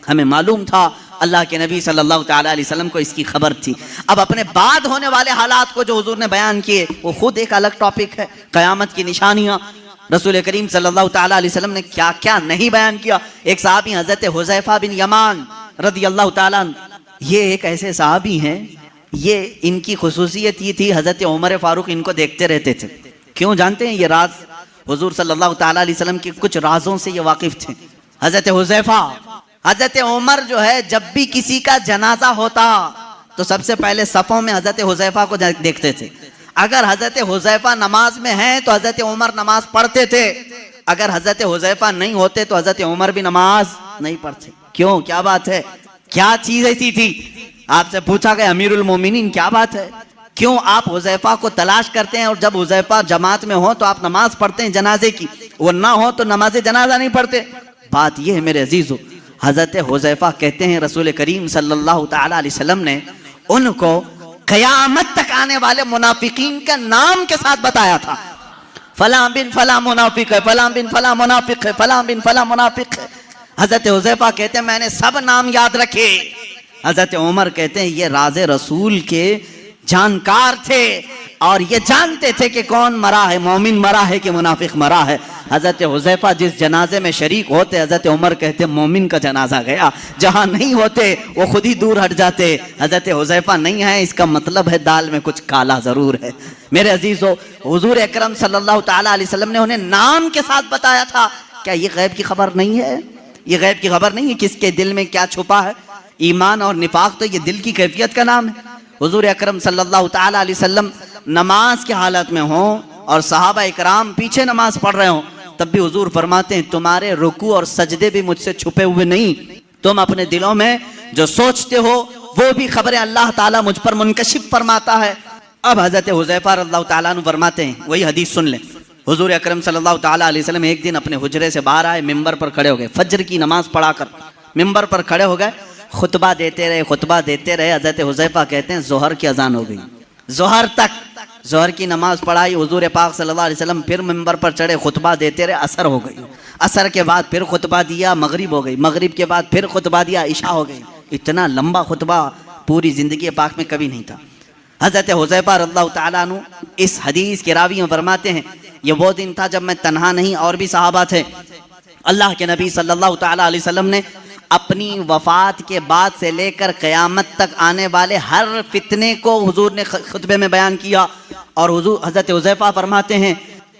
ہمیں معلوم تھا، اللہ کے نبی صلی اللہ تعالیٰ علیہ وسلم کو اس کی خبر تھی. اب اپنے بعد ہونے والے حالات کو جو حضور نے بیان کیے وہ خود ایک الگ ٹاپک ہے. قیامت کی نشانیاں، رسول کریم صلی اللہ تعالیٰ علیہ وسلم نے کیا کیا نہیں بیان کیا. ایک صحابی حضرت حذیفہ بن یمان رضی اللہ تعالیٰ عنہ، یہ ایک ایسے صحابی ہیں، یہ ان کی خصوصیت یہ تھی حضرت عمر فاروق ان کو دیکھتے رہتے تھے. کیوں جانتے ہیں؟ یہ راز حضور صلی اللہ تعالیٰ علیہ وسلم کے کچھ رازوں سے یہ واقف تھے. حضرت حذیفہ، حضرت عمر جو ہے جب بھی کسی کا جنازہ ہوتا تو سب سے پہلے صفوں میں حضرت حذیفہ کو دیکھتے تھے. اگر حضرت حذیفہ نماز میں ہیں تو حضرت عمر نماز پڑھتے تھے، اگر حضرت حذیفہ نہیں ہوتے تو حضرت عمر بھی نماز نہیں پڑھتے. کیوں؟ کیا بات ہے؟ کیا چیز ایسی تھی؟ آپ سے پوچھا گیا امیر المومنین کیا بات ہے، کیوں آپ حذیفہ کو تلاش کرتے ہیں اور جب حذیفہ جماعت میں ہو تو آپ نماز پڑھتے ہیں جنازے کی، وہ نہ ہو تو نماز جنازہ نہیں پڑھتے؟ بات یہ ہے میرے عزیزو، حضرت حذیفہ کہتے ہیں رسول کریم صلی اللہ تعالیٰ علیہ وسلم نے ان کو قیامت تک آنے والے منافقین کا نام کے ساتھ بتایا تھا. فلاں بن فلاں منافق ہے، فلاں بن فلاں منافق ہے، فلاں بن فلاں منافق ہے. حضرت حذیفہ کہتے ہیں میں نے سب نام یاد رکھے. حضرت عمر کہتے ہیں یہ راز رسول کے جانکار تھے اور یہ جانتے تھے کہ کون مرا ہے، مومن مرا ہے کہ منافق مرا ہے. حضرت حذیفہ جس جنازے میں شریک ہوتے حضرت عمر کہتے مومن کا جنازہ گیا، جہاں نہیں ہوتے وہ خود ہی دور ہٹ جاتے. حضرت حذیفہ نہیں ہے اس کا مطلب ہے دال میں کچھ کالا ضرور ہے. میرے عزیزو، حضور اکرم صلی اللہ تعالیٰ علیہ وسلم نے انہیں نام کے ساتھ بتایا تھا کیا یہ غیب کی خبر نہیں ہے؟ یہ غیب کی خبر نہیں ہے کس کے دل میں کیا چھپا ہے؟ ایمان اور نفاق تو یہ دل کی کیفیت کا نام ہے۔ حضور اکرم صلی اللہ تعالیٰ علیہ وسلم نماز کی حالت میں ہوں اور صحابہ اکرام پیچھے نماز پڑھ رہے ہوں، تب بھی حضور فرماتے ہیں تمہارے رکوع اور سجدے بھی مجھ سے چھپے ہوئے نہیں، تم اپنے دلوں میں جو سوچتے ہو وہ بھی خبریں اللہ تعالیٰ مجھ پر منکشف فرماتا ہے۔ اب حضرت حذیفہ رضی اللہ تعالیٰ عنہ فرماتے ہیں، وہی حدیث سن لیں، حضور اکرم صلی اللہ تعالیٰ علیہ وسلم ایک دن اپنے حجرے سے باہر آئے، ممبر پر کھڑے ہو گئے، فجر کی نماز پڑھا کر ممبر پر کھڑے ہو گئے، خطبہ دیتے رہے۔ حضرت حذیفہ کہتے ہیں ظہر کی اذان ہو گئی، ظہر کی نماز پڑھائی، حضور پاک صلی اللہ علیہ وسلم پھر ممبر پر چڑھے، خطبہ دیتے رہے، عصر ہو گئی، عصر کے بعد پھر خطبہ دیا، مغرب ہو گئی، مغرب کے بعد پھر خطبہ دیا، عشاء ہو گئی۔ اتنا لمبا خطبہ پوری زندگی پاک میں کبھی نہیں تھا۔ حضرت حذیفہ رضی اللہ تعالیٰ عنہ اس حدیث کے راوی میں فرماتے ہیں یہ وہ دن تھا جب میں تنہا نہیں اور بھی صحابہ تھے، اللہ کے نبی صلی اللہ تعالیٰ علیہ وسلم نے اپنی وفات کے بعد سے لے کر قیامت تک آنے والے ہر فتنے کو حضور نے خطبے میں بیان کیا، اور حضرت حذیفہ فرماتے ہیں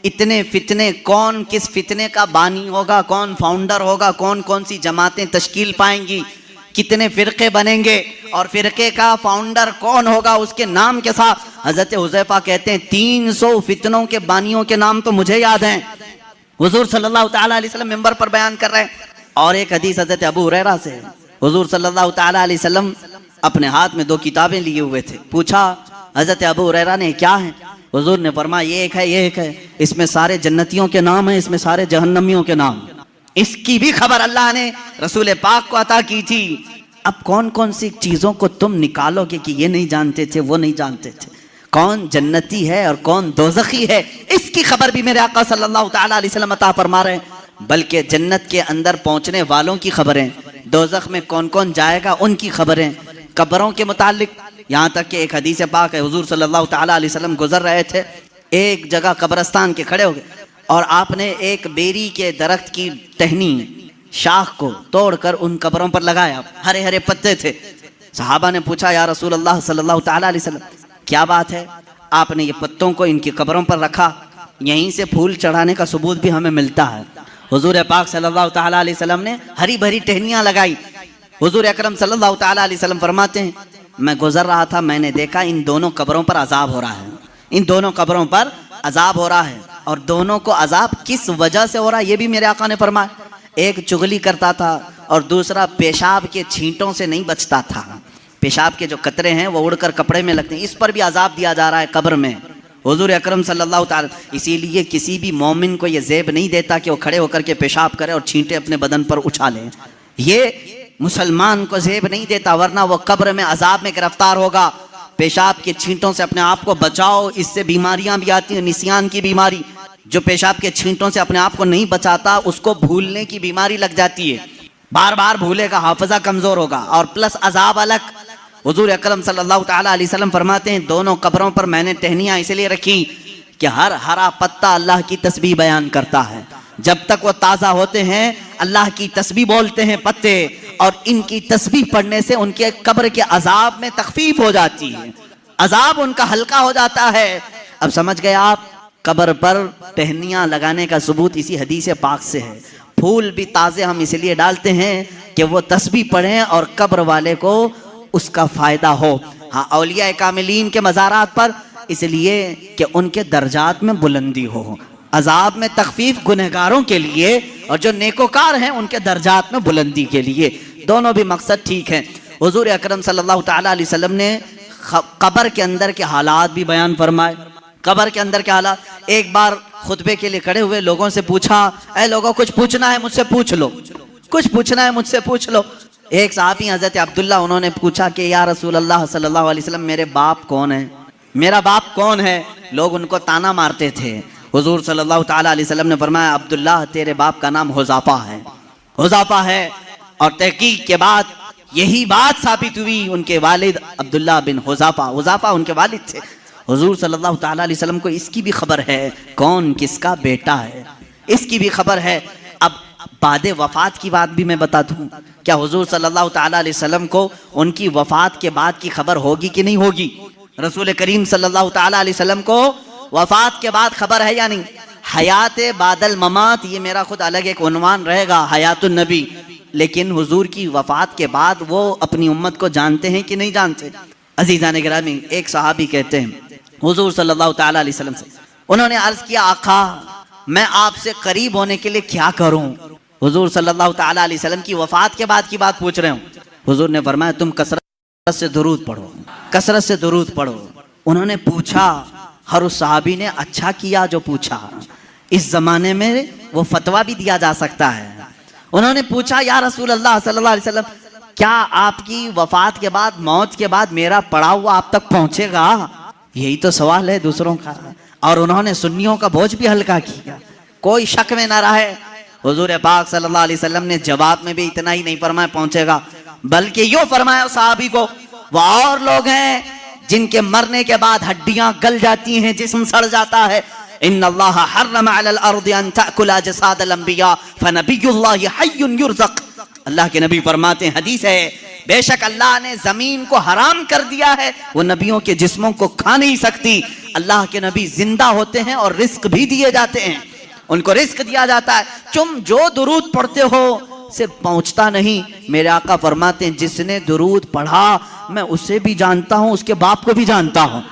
اتنے فتنے، کون کس فتنے کا بانی ہوگا، کون فاؤنڈر ہوگا، کون سی جماعتیں تشکیل پائیں گی، کتنے فرقے بنیں گے، اور فرقے کا فاؤنڈر کون ہوگا اس کے نام کے ساتھ حضرت حذیفہ کہتے ہیں 300 فتنوں کے بانیوں کے نام تو مجھے یاد ہیں، حضور صلی اللہ تعالیٰ علیہ وسلم ممبر پر بیان کر رہے ہیں۔ اور ایک حدیث حضرت ابو ہریرہ سے ہے، حضور صلی اللہ تعالیٰ علیہ وسلم اپنے ہاتھ میں 2 کتابیں لیے ہوئے تھے، پوچھا حضرت ابو ہریرہ نے کیا ہیں؟ حضور نے فرمایا یہ ایک ہے، اس میں سارے جنتیوں کے نام ہیں، اس میں سارے جہنمیوں کے نام، اس کی بھی خبر اللہ نے رسول پاک کو عطا کی تھی۔ اب کون سی چیزوں کو تم نکالو گے کہ یہ نہیں جانتے تھے، وہ نہیں جانتے تھے، کون جنتی ہے اور کون دوزخی ہے، اس کی خبر بھی میرے آقا صلی اللہ تعالیٰ علیہ وسلم عطا فرما رہے ہیں، بلکہ جنت کے اندر پہنچنے والوں کی خبریں، دوزخ میں کون جائے گا ان کی خبریں، قبروں کے متعلق، یہاں تک کہ ایک حدیث پاک ہے حضور صلی اللہ تعالیٰ علیہ وسلم گزر رہے تھے، ایک جگہ قبرستان کے کھڑے ہو گئے اور آپ نے ایک بیری کے درخت کی ٹہنی شاخ کو توڑ کر ان قبروں پر لگایا، ہرے ہرے پتے تھے۔ صحابہ نے پوچھا یا رسول اللہ صلی اللہ تعالیٰ علیہ وسلم کیا بات ہے؟ آپ نے یہ پتوں کو ان کی قبروں پر رکھا، یہیں سے پھول چڑھانے کا ثبوت بھی ہمیں ملتا ہے۔ حضور پاک صلی اللہ تعالیٰ علیہ وسلم نے ہری بھری ٹہنیاں لگائی۔ حضور اکرم صلی اللہ تعالیٰ علیہ وسلم فرماتے ہیں میں گزر رہا تھا، میں نے دیکھا ان دونوں قبروں پر عذاب ہو رہا ہے، ان دونوں قبروں پر عذاب ہو رہا ہے، اور دونوں کو عذاب کس وجہ سے ہو رہا ہے یہ بھی میرے آقا نے فرمایا۔ ایک چغلی کرتا تھا اور دوسرا پیشاب کے چھینٹوں سے نہیں بچتا تھا، پیشاب کے جو قطرے ہیں وہ اڑ کر کپڑے میں لگتے ہیں، اس پر بھی عذاب دیا جا رہا ہے قبر میں۔ حضور اکرم صلی اللہ تعالیٰ، اسی لیے کسی بھی مومن کو یہ زیب نہیں دیتا کہ وہ کھڑے ہو کر کے پیشاب کرے اور چھینٹے اپنے بدن پر اچھالے، یہ مسلمان کو زیب نہیں دیتا، ورنہ وہ قبر میں عذاب میں گرفتار ہوگا۔ پیشاب کے چھینٹوں سے اپنے آپ کو بچاؤ، اس سے بیماریاں بھی آتی ہیں، نسیان کی بیماری، جو پیشاب کے چھینٹوں سے اپنے آپ کو نہیں بچاتا اس کو بھولنے کی بیماری لگ جاتی ہے، بار بار بھولے گا، حافظہ کمزور ہوگا، اور پلس عذاب الگ۔ حضور اکرم صلی اللہ تعالیٰ علیہ وسلم فرماتے ہیں دونوں قبروں پر میں نے ٹہنیاں اس لیے رکھی کہ ہر ہرا پتا اللہ کی تسبیح بیان کرتا ہے، جب تک وہ تازہ ہوتے ہیں اللہ کی تسبیح بولتے ہیں پتے، اور ان کی تسبیح پڑھنے سے ان کے قبر کے عذاب میں تخفیف ہو جاتی ہے، عذاب ان کا ہلکا ہو جاتا ہے۔ اب سمجھ گئے آپ، قبر پر ٹہنیاں لگانے کا ثبوت اسی حدیث پاک سے ہے۔ پھول بھی تازے ہم اس لیے ڈالتے ہیں کہ وہ تسبیح پڑھیں اور قبر والے کو اس کا فائدہ ہو۔ ہاں، اولیاء کاملین کے مزارات پر اس لیے کہ ان کے درجات میں بلندی ہو، عذاب میں تخفیف گنہگاروں کے لیے، اور جو نیکوکار ہیں ان کے درجات میں بلندی کے لیے، دونوں بھی مقصد ٹھیک ہیں۔ حضور اکرم صلی اللہ تعالیٰ علیہ وسلم نے قبر کے اندر کے حالات بھی بیان فرمائے، قبر کے اندر کے حالات۔ ایک بار خطبے کے لیے کھڑے ہوئے لوگوں سے پوچھا اے لوگوں کچھ پوچھنا ہے مجھ سے پوچھ لو، کچھ پوچھنا ہے مجھ سے پوچھ لو۔ ایک صحابی حضرت عبداللہ انہوں نے پوچھا کہ یا رسول اللہ صلی اللہ علیہ وسلم میرے باپ کون ہیں، میرا باپ کون ہے؟ لوگ ان کو تانا مارتے تھے۔ حضور صلی اللہ تعالیٰ علیہ وسلم نے فرمایا عبداللہ تیرے باپ کا نام حذافہ ہے، حذافہ ہے، اور تحقیق کے بعد یہی بات ثابت ہوئی، ان کے والد عبداللہ بن حذافہ، حذافہ ان کے والد تھے۔ حضور صلی اللہ تعالیٰ علیہ وسلم کو اس کی بھی خبر ہے کون کس کا بیٹا ہے، اس کی بھی خبر ہے۔ اب بعد وفات کی بات بھی میں بتا دوں، کیا حضور صلی اللہ تعالیٰ علیہ وسلم کو ان کی وفات کے بعد کی خبر ہوگی کہ نہیں ہوگی؟ رسول کریم صلی اللہ تعالیٰ علیہ وسلم کو وفات کے بعد خبر ہے یا نہیں؟ حیات بعد الممات یہ میرا خود الگ ایک عنوان رہے گا، حیات النبی، لیکن حضور کی وفات کے بعد وہ اپنی امت کو جانتے ہیں کہ نہیں جانتے؟ عزیزان گرامی، ایک صحابی کہتے ہیں حضور صلی اللہ تعالیٰ علیہ وسلم سے، انہوں نے عرض کیا آقا میں آپ سے قریب ہونے کے لیے کیا کروں؟ حضور صلی اللہ تعالیٰ علیہ وسلم کی وفات کے بعد کی بات پوچھ رہے ہوں۔ حضور نے فرمایا تم کثرت سے درود پڑھو، کثرت سے درود پڑھو۔ انہوں نے پوچھا، ہر اس صحابی نے اچھا کیا جو پوچھا، اس زمانے میں وہ فتویٰ بھی دیا جا سکتا ہے۔ انہوں نے پوچھا یا رسول اللہ صلی اللہ علیہ وسلم کیا آپ کی وفات کے بعد، موت کے بعد میرا پڑھا ہوا آپ تک پہنچے گا؟ یہی تو سوال ہے دوسروں کا، اور انہوں نے سنیوں کا بوجھ بھی ہلکا کیا، کوئی شک میں نہ رہے۔ حضور پاک صلی اللہ علیہ وسلم نے جواب میں بھی اتنا ہی نہیں فرمایا پہنچے گا، بلکہ یوں فرمایا صحابی کو، وہ اور لوگ ہیں جن کے مرنے کے بعد ہڈیاں گل جاتی ہیں، جسم سڑ جاتا ہے۔ ان اللہ حرم علی الارض ان تأکل اجساد الانبیاء فنبی اللہ حی یرزق۔ اللہ کے نبی فرماتے ہیں، حدیث ہے، بے شک اللہ نے زمین کو حرام کر دیا ہے، وہ نبیوں کے جسموں کو کھا نہیں سکتی۔ اللہ کے نبی زندہ ہوتے ہیں اور رزق بھی دیے جاتے ہیں، ان کو رزق دیا جاتا ہے۔ تم جو درود پڑھتے ہو صرف پہنچتا نہیں، میرے آقا فرماتے ہیں جس نے درود پڑھا میں اسے بھی جانتا ہوں، اس کے باپ کو بھی جانتا ہوں۔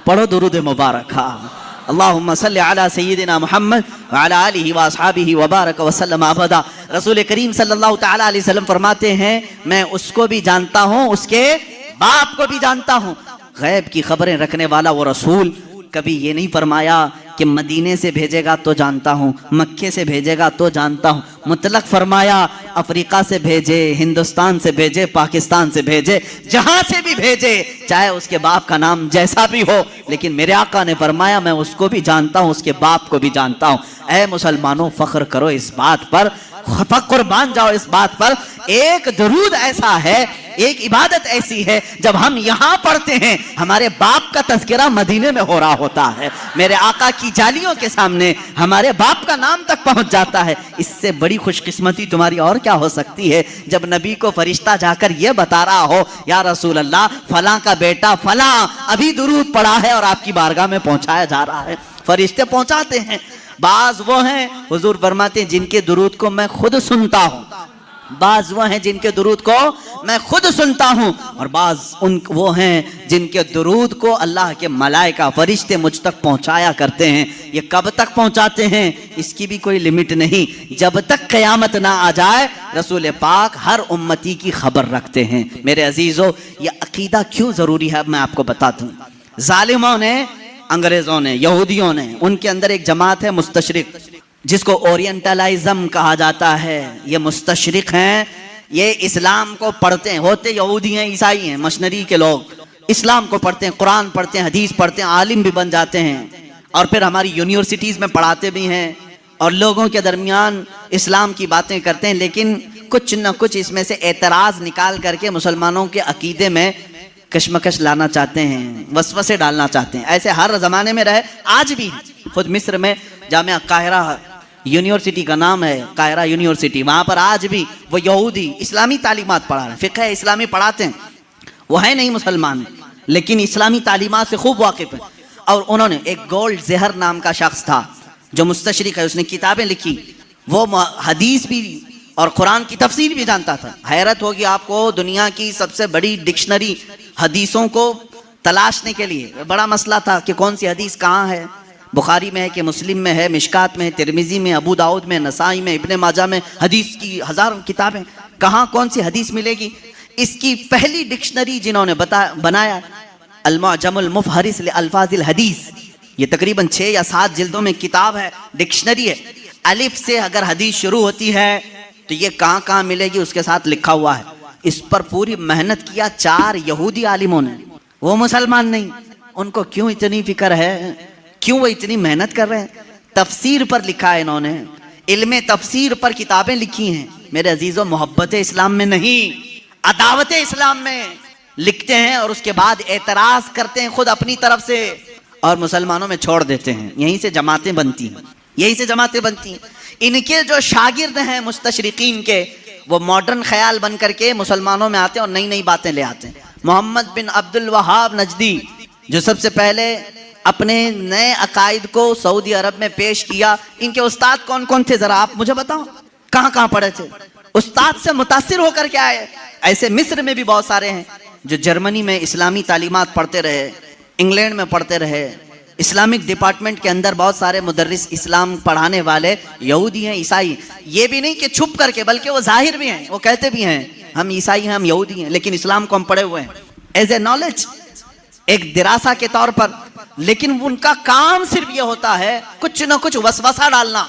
پڑھو درود مبارک، اللہم صلی علی سیدنا محمد وعلی آلہ واصحابہ وبارک وسلم ابدا۔ رسول کریم صلی اللہ تعالیٰ علیہ وسلم فرماتے ہیں میں اس کو بھی جانتا ہوں، اس کے باپ کو بھی جانتا ہوں۔ غیب کی خبریں رکھنے والا وہ رسول کبھی یہ نہیں فرمایا کہ مدینے سے بھیجے گا تو جانتا ہوں، مکے سے بھیجے گا تو جانتا ہوں، مطلق فرمایا افریقہ سے بھیجے، ہندوستان سے بھیجے، پاکستان سے بھیجے، جہاں سے بھی بھیجے، چاہے اس کے باپ کا نام جیسا بھی ہو، لیکن میرے آقا نے فرمایا میں اس کو بھی جانتا ہوں، اس کے باپ کو بھی جانتا ہوں۔ اے مسلمانوں فخر کرو اس بات پر، قربان جاؤ اس بات پر۔ ایک درود ایسا ہے، ایک عبادت ایسی ہے جب ہم یہاں پڑھتے ہیں ہمارے باپ کا تذکرہ مدینے میں ہو رہا ہوتا ہے، میرے آقا کی جالیوں کے سامنے ہمارے باپ کا نام تک پہنچ جاتا ہے۔ اس سے بڑی خوش قسمتی تمہاری اور کیا ہو سکتی ہے جب نبی کو فرشتہ جا کر یہ بتا رہا ہو یا رسول اللہ فلاں کا بیٹا فلاں ابھی درود پڑھا ہے اور آپ کی بارگاہ میں پہنچایا جا رہا ہے۔ فرشتے پہنچاتے ہیں۔ بعض وہ ہیں حضور فرماتے ہیں جن کے درود کو میں خود سنتا ہوں، بعض وہ ہیں جن کے درود کو میں خود سنتا ہوں، اور بعض وہ ہیں جن کے درود کو اللہ کے ملائکہ فرشتے مجھ تک پہنچایا کرتے ہیں۔ یہ کب تک پہنچاتے ہیں اس کی بھی کوئی لمٹ نہیں، جب تک قیامت نہ آ جائے رسول پاک ہر امتی کی خبر رکھتے ہیں۔ میرے عزیزو یہ عقیدہ کیوں ضروری ہے میں آپ کو بتاتا ہوں۔ ظالموں نے، انگریزوں نے، یہودیوں نے، ان کے اندر ایک جماعت ہے مستشرق، جس کو اورینٹلائزم کہا جاتا ہے۔ یہ مستشرق ہیں، یہ اسلام کو پڑھتے ہیں، ہوتے یہودی ہیں، عیسائی ہیں، مشنری کے لوگ اسلام کو پڑھتے ہیں، قرآن پڑھتے ہیں، حدیث پڑھتے ہیں، عالم بھی بن جاتے ہیں، اور پھر ہماری یونیورسٹیز میں پڑھاتے بھی ہیں اور لوگوں کے درمیان اسلام کی باتیں کرتے ہیں، لیکن کچھ نہ کچھ اس میں سے اعتراض نکال کر کے مسلمانوں کے عقیدے میں کشمکش لانا چاہتے ہیں، وسوسے ڈالنا چاہتے ہیں۔ ایسے ہر زمانے میں رہے، آج بھی خود مصر میں جامعہ قاہرہ یونیورسٹی کا نام ہے، قاہرہ یونیورسٹی، وہاں پر آج بھی وہ یہودی اسلامی تعلیمات پڑھا رہے ہیں، فقہ اسلامی پڑھاتے ہیں، وہ ہے نہیں مسلمان لیکن اسلامی تعلیمات سے خوب واقف ہیں۔ اور انہوں نے ایک گولڈ زہر نام کا شخص تھا جو مستشرق ہے، اس نے کتابیں لکھی، وہ حدیث بھی اور قرآن کی تفسیر بھی جانتا تھا۔ حیرت ہوگی آپ کو، دنیا کی سب سے بڑی ڈکشنری حدیثوں کو تلاشنے کے لیے بڑا مسئلہ تھا کہ کون سی حدیث کہاں ہے، بخاری میں ہے کہ مسلم میں ہے، مشکات میں ہے، ترمذی میں، ابو داؤد میں، نسائی میں، ابن ماجہ میں، حدیث کی ہزاروں کتابیں، کہاں کون سی حدیث ملے گی۔ اس کی پہلی ڈکشنری جنہوں نے بنایا المعجم المفہرس لالفاظ الحدیث، یہ تقریباً 6 یا 7 جلدوں میں کتاب ہے، ڈکشنری ہے۔ الف سے اگر حدیث شروع ہوتی ہے تو یہ کہاں کہاں ملے گی اس کے ساتھ لکھا ہوا ہے۔ اس پر پوری محنت کیا 4 یہودی عالموں نے، وہ مسلمان نہیں، ان کو کیوں اتنی فکر ہے، کیوں وہ اتنی محنت کر رہے ہیں؟ تفسیر پر لکھا ہے انہوں نے، علم تفسیر پر کتابیں لکھی ہیں۔ میرے عزیزو محبت اسلام میں نہیں، عداوت اسلام میں لکھتے ہیں اور اس کے بعد اعتراض کرتے ہیں خود اپنی طرف سے اور مسلمانوں میں چھوڑ دیتے ہیں۔ یہیں سے جماعتیں بنتی ہیں، یہیں سے جماعتیں بنتی ہیں۔ ان کے جو شاگرد ہیں مستشرقین کے، وہ ماڈرن خیال بن کر کے مسلمانوں میں آتے ہیں اور نئی نئی باتیں لے آتے ہیں۔ محمد بن عبد الوہاب نجدی جو سب سے پہلے اپنے نئے عقائد کو سعودی عرب میں پیش کیا. ان کے استاد کون کون تھے ذرا آپ مجھے بتاؤ, کہاں کہاں پڑھے تھے؟ استاد سے متاثر ہو کر کے آئے. ایسے مصر میں بھی بہت سارے ہیں جو جرمنی میں اسلامی تعلیمات پڑھتے رہے, انگلینڈ میں پڑھتے رہے. اسلامک ڈپارٹمنٹ کے اندر بہت سارے مدرس اسلام پڑھانے والے یہودی ہیں, عیسائی. یہ بھی نہیں کہ چھپ کر کے, بلکہ وہ ظاہر بھی ہیں, وہ کہتے بھی ہیں ہم عیسائی ہیں, ہم یہودی ہیں, لیکن اسلام کو ہم پڑھے ہوئے ہیں ایز اے نالج, ایک دراسہ کے طور پر. لیکن ان کا کام صرف یہ ہوتا ہے کچھ نہ کچھ وسوسہ ڈالنا,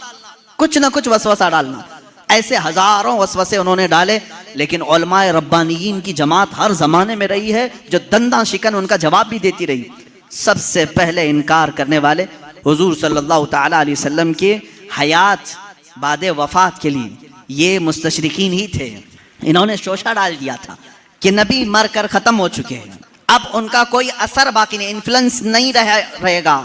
کچھ نہ کچھ وسوسہ ڈالنا. ایسے ہزاروں وسوسے انہوں نے ڈالے, لیکن علماء ربانیین کی جماعت ہر زمانے میں رہی ہے جو دنداں شکن ان کا جواب بھی دیتی رہی. سب سے پہلے انکار کرنے والے حضور صلی اللہ تعالی علیہ وسلم کے حیات بعد وفات کے لیے یہ مستشرقین ہی تھے. انہوں نے شوشہ ڈال دیا تھا کہ نبی مر کر ختم ہو چکے ہیں, اب ان کا کوئی اثر باقی نہیں, انفلوئنس نہیں رہے گا.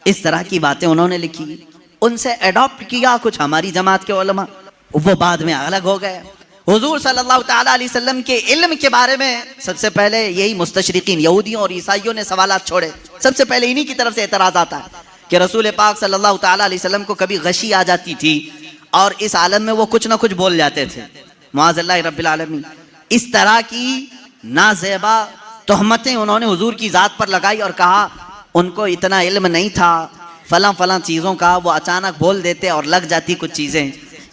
اس طرح کی باتیں انہوں نے لکھی. ان سے ایڈاپٹ کیا کچھ ہماری جماعت کے علماء, وہ بعد میں الگ ہو گئے. حضور صلی اللہ تعالی علیہ وسلم کے علم کے بارے میں سب سے پہلے یہی مستشرقین یہودیوں اور عیسائیوں نے سوالات چھوڑے. سب سے پہلے انہی کی طرف سے اعتراض آتا ہے کہ رسول پاک صلی اللہ تعالی علیہ وسلم کو کبھی غشی آ جاتی تھی اور اس عالم میں وہ کچھ نہ کچھ بول جاتے تھے, معاذ اللہ رب العالمین. اس طرح کی نازیبا تہمتیں انہوں نے حضور کی ذات پر لگائی اور کہا ان کو اتنا علم نہیں تھا فلاں فلاں چیزوں کا, وہ اچانک بول دیتے اور لگ جاتی کچھ چیزیں.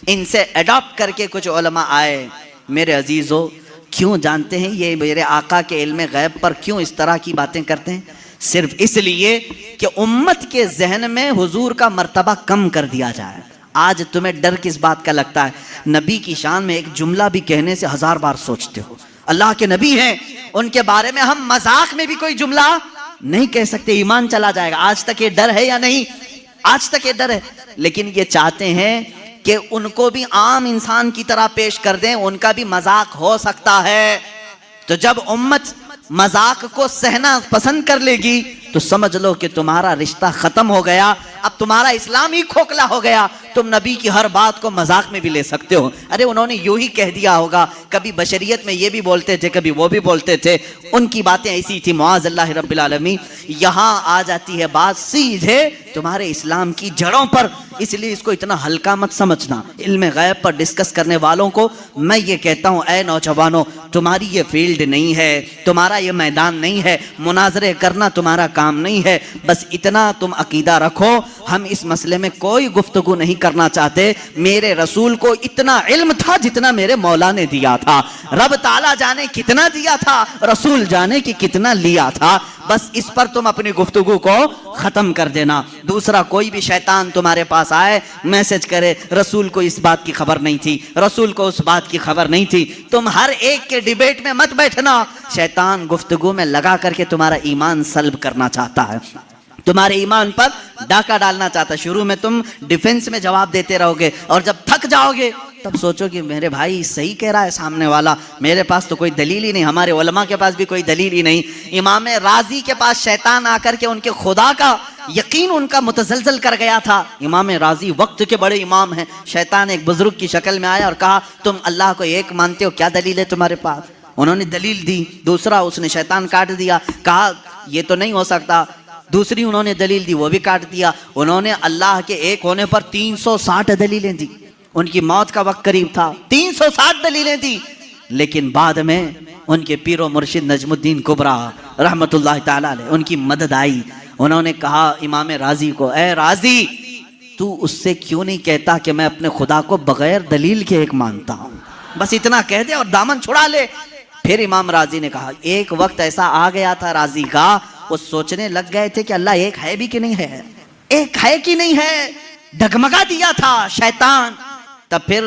ان سے اڈاپٹ کر کے کچھ علماء آئے. میرے عزیزو, کیوں جانتے ہیں یہ میرے آقا کے علم غیب پر کیوں اس طرح کی باتیں کرتے ہیں؟ صرف اس لیے کہ امت کے ذہن میں حضور کا مرتبہ کم کر دیا جائے. آج تمہیں ڈر کس بات کا لگتا ہے؟ نبی کی شان میں ایک جملہ بھی کہنے سے 1000 بار سوچتے ہو. اللہ کے نبی ہیں, ان کے بارے میں ہم مذاق میں بھی کوئی جملہ نہیں کہہ سکتے, ایمان چلا جائے گا. آج تک یہ ڈر ہے یا نہیں؟ آج تک یہ ڈر ہے. لیکن یہ چاہتے ہیں کہ ان کو بھی عام انسان کی طرح پیش کر دیں, ان کا بھی مذاق ہو سکتا ہے. تو جب امت مذاق کو سہنا پسند کر لے گی تو سمجھ لو کہ تمہارا رشتہ ختم ہو گیا, اب تمہارا اسلام ہی کھوکھلا ہو گیا. تم نبی کی ہر بات کو مذاق میں بھی لے سکتے ہو. ارے انہوں نے یوں ہی کہہ دیا ہوگا, کبھی بشریت میں یہ بھی بولتے تھے, کبھی وہ بھی بولتے تھے, ان کی باتیں ایسی تھی, معاذ اللہ رب العالمین. یہاں آ جاتی ہے بات سیدھے تمہارے اسلام کی جڑوں پر. اس لیے اس کو اتنا ہلکا مت سمجھنا. علم غیب پر ڈسکس کرنے والوں کو میں یہ کہتا ہوں, اے نوجوانوں, تمہاری یہ فیلڈ نہیں ہے, تمہارا یہ میدان نہیں ہے, مناظرے کرنا تمہارا کام نہیں ہے. بس اتنا تم عقیدہ رکھو, ہم اس مسئلے میں کوئی گفتگو نہیں کرنا چاہتے. میرے رسول کو اتنا علم تھا جتنا میرے مولا نے دیا تھا. رب تعالیٰ جانے کتنا دیا تھا, رسول جانے کی کتنا لیا تھا. بس اس پر تم اپنی گفتگو کو ختم کر دینا. دوسرا کوئی بھی شیطان تمہارے پاس آئے, میسج کرے, رسول کو اس بات کی خبر نہیں تھی, رسول کو اس بات کی خبر نہیں تھی, تم ہر ایک کے ڈیبیٹ میں مت بیٹھنا. شیطان گفتگو میں لگا کر کے تمہارا ایمان سلب کرنا چاہتا ہے, تمہارے ایمان پر ڈاکہ ڈالنا چاہتا ہے. شروع میں تم ڈیفنس میں جواب دیتے رہو گے, اور جب تھک جاؤ گے تب سوچو کہ میرے بھائی صحیح کہہ رہا ہے سامنے والا, میرے پاس تو کوئی دلیل ہی نہیں, ہمارے علماء کے پاس بھی کوئی دلیل ہی نہیں. امام رازی کے پاس شیطان آ کر کے ان کے خدا کا یقین ان کا متزلزل کر گیا تھا. امام رازی وقت کے بڑے امام ہیں. شیطان ایک بزرگ کی شکل میں آیا اور کہا تم اللہ کو ایک مانتے ہو, کیا دلیل ہے تمہارے پاس؟ انہوں نے دلیل دی. دوسرا اس نے شیطان کاٹ دیا, کہا یہ تو نہیں ہو سکتا. دوسری انہوں نے دلیل دی, وہ بھی کاٹ دیا. انہوں نے اللہ کے ایک ہونے پر 360 دلیلیں دی. ان کی موت کا وقت قریب تھا, 360 دلیلیں دی. لیکن بعد میں ان کے پیر و مرشد نجم الدین کبریٰ رحمت اللہ تعالی علیہ, ان کی مدد آئی. انہوں نے کہا امام رازی کو, اے رازی, تو اس سے کیوں نہیں کہتا کہ میں اپنے خدا کو بغیر دلیل کے ایک مانتا ہوں؟ بس اتنا کہہ دے اور دامن چھڑا لے. پھر امام رازی نے کہا, ایک وقت ایسا آ گیا تھا رازی کا, وہ سوچنے لگ گئے تھے کہ اللہ ایک ہے بھی کہ نہیں ہے, ایک ہے کہ نہیں ہے, ڈگمگا دیا تھا شیطان. تب پھر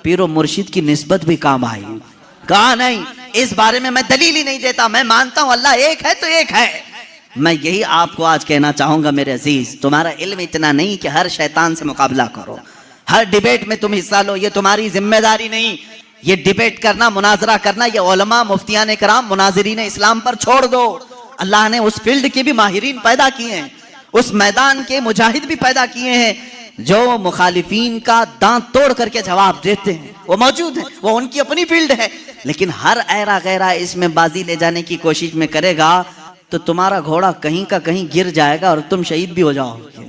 پیر و مرشد کی نسبت بھی کام آئی. کہا نہیں, اس بارے میں دلیل ہی نہیں دیتا, میں مانتا ہوں اللہ ایک ہے تو ایک ہے. میں یہی آپ کو آج کہنا چاہوں گا میرے عزیز, تمہارا علم اتنا نہیں کہ ہر شیطان سے مقابلہ کرو, ہر ڈیبیٹ میں تم حصہ لو, یہ تمہاری ذمہ داری نہیں. یہ ڈیبیٹ کرنا, مناظرہ کرنا, یہ علماء مفتیان کرام مناظرین اسلام پر چھوڑ دو. اللہ نے اس فیلڈ کے بھی ماہرین پیدا کیے ہیں, اس میدان کے مجاہد بھی پیدا کیے ہیں جو مخالفین کا دانت توڑ کر کے جواب دیتے ہیں. وہ موجود ہیں, وہ ان کی اپنی فیلڈ ہے. لیکن ہر ایرا غیرہ اس میں بازی لے جانے کی کوشش میں کرے گا تو تمہارا گھوڑا کہیں کا کہیں گر جائے گا اور تم شہید بھی ہو جاؤ گے،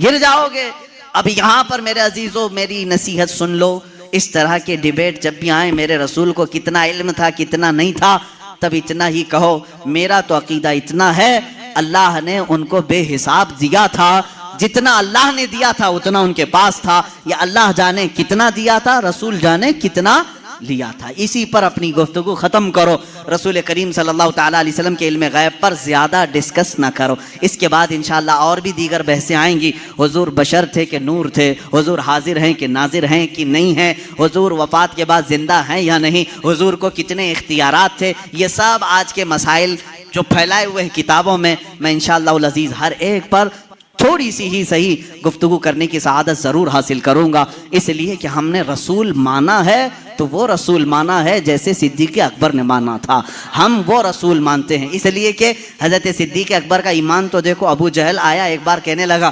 گر جاؤ گے۔ اب یہاں پر میرے عزیزو میری نصیحت سن لو، اس طرح کے ڈیبیٹ جب بھی آئیں، میرے رسول کو کتنا علم تھا کتنا نہیں تھا، تب اتنا ہی کہو۔ میرا تو عقیدہ اتنا ہے، اللہ نے ان کو بے حساب دیا تھا، جتنا اللہ نے دیا تھا اتنا ان کے پاس تھا، یا اللہ جانے کتنا دیا تھا، رسول جانے کتنا لیا تھا۔ اسی پر اپنی گفتگو ختم کرو، رسول کریم صلی اللہ تعالیٰ علیہ وسلم کے علم غیب پر زیادہ ڈسکس نہ کرو۔ اس کے بعد انشاءاللہ اور بھی دیگر بحثیں آئیں گی، حضور بشر تھے کہ نور تھے، حضور حاضر ہیں کہ ناظر ہیں کہ نہیں ہیں، حضور وفات کے بعد زندہ ہیں یا نہیں، حضور کو کتنے اختیارات تھے، یہ سب آج کے مسائل جو پھیلائے ہوئے ہیں کتابوں میں انشاءاللہ العزیز ہر ایک پر تھوڑی سی ہی صحیح گفتگو کرنے کی سعادت ضرور حاصل کروں گا، اس لیے کہ ہم نے رسول مانا ہے تو وہ رسول مانا ہے جیسے صدیق اکبر نے مانا تھا، ہم وہ رسول مانتے ہیں۔ اس لیے کہ حضرت صدیق اکبر کا ایمان تو دیکھو، ابو جہل آیا ایک بار کہنے لگا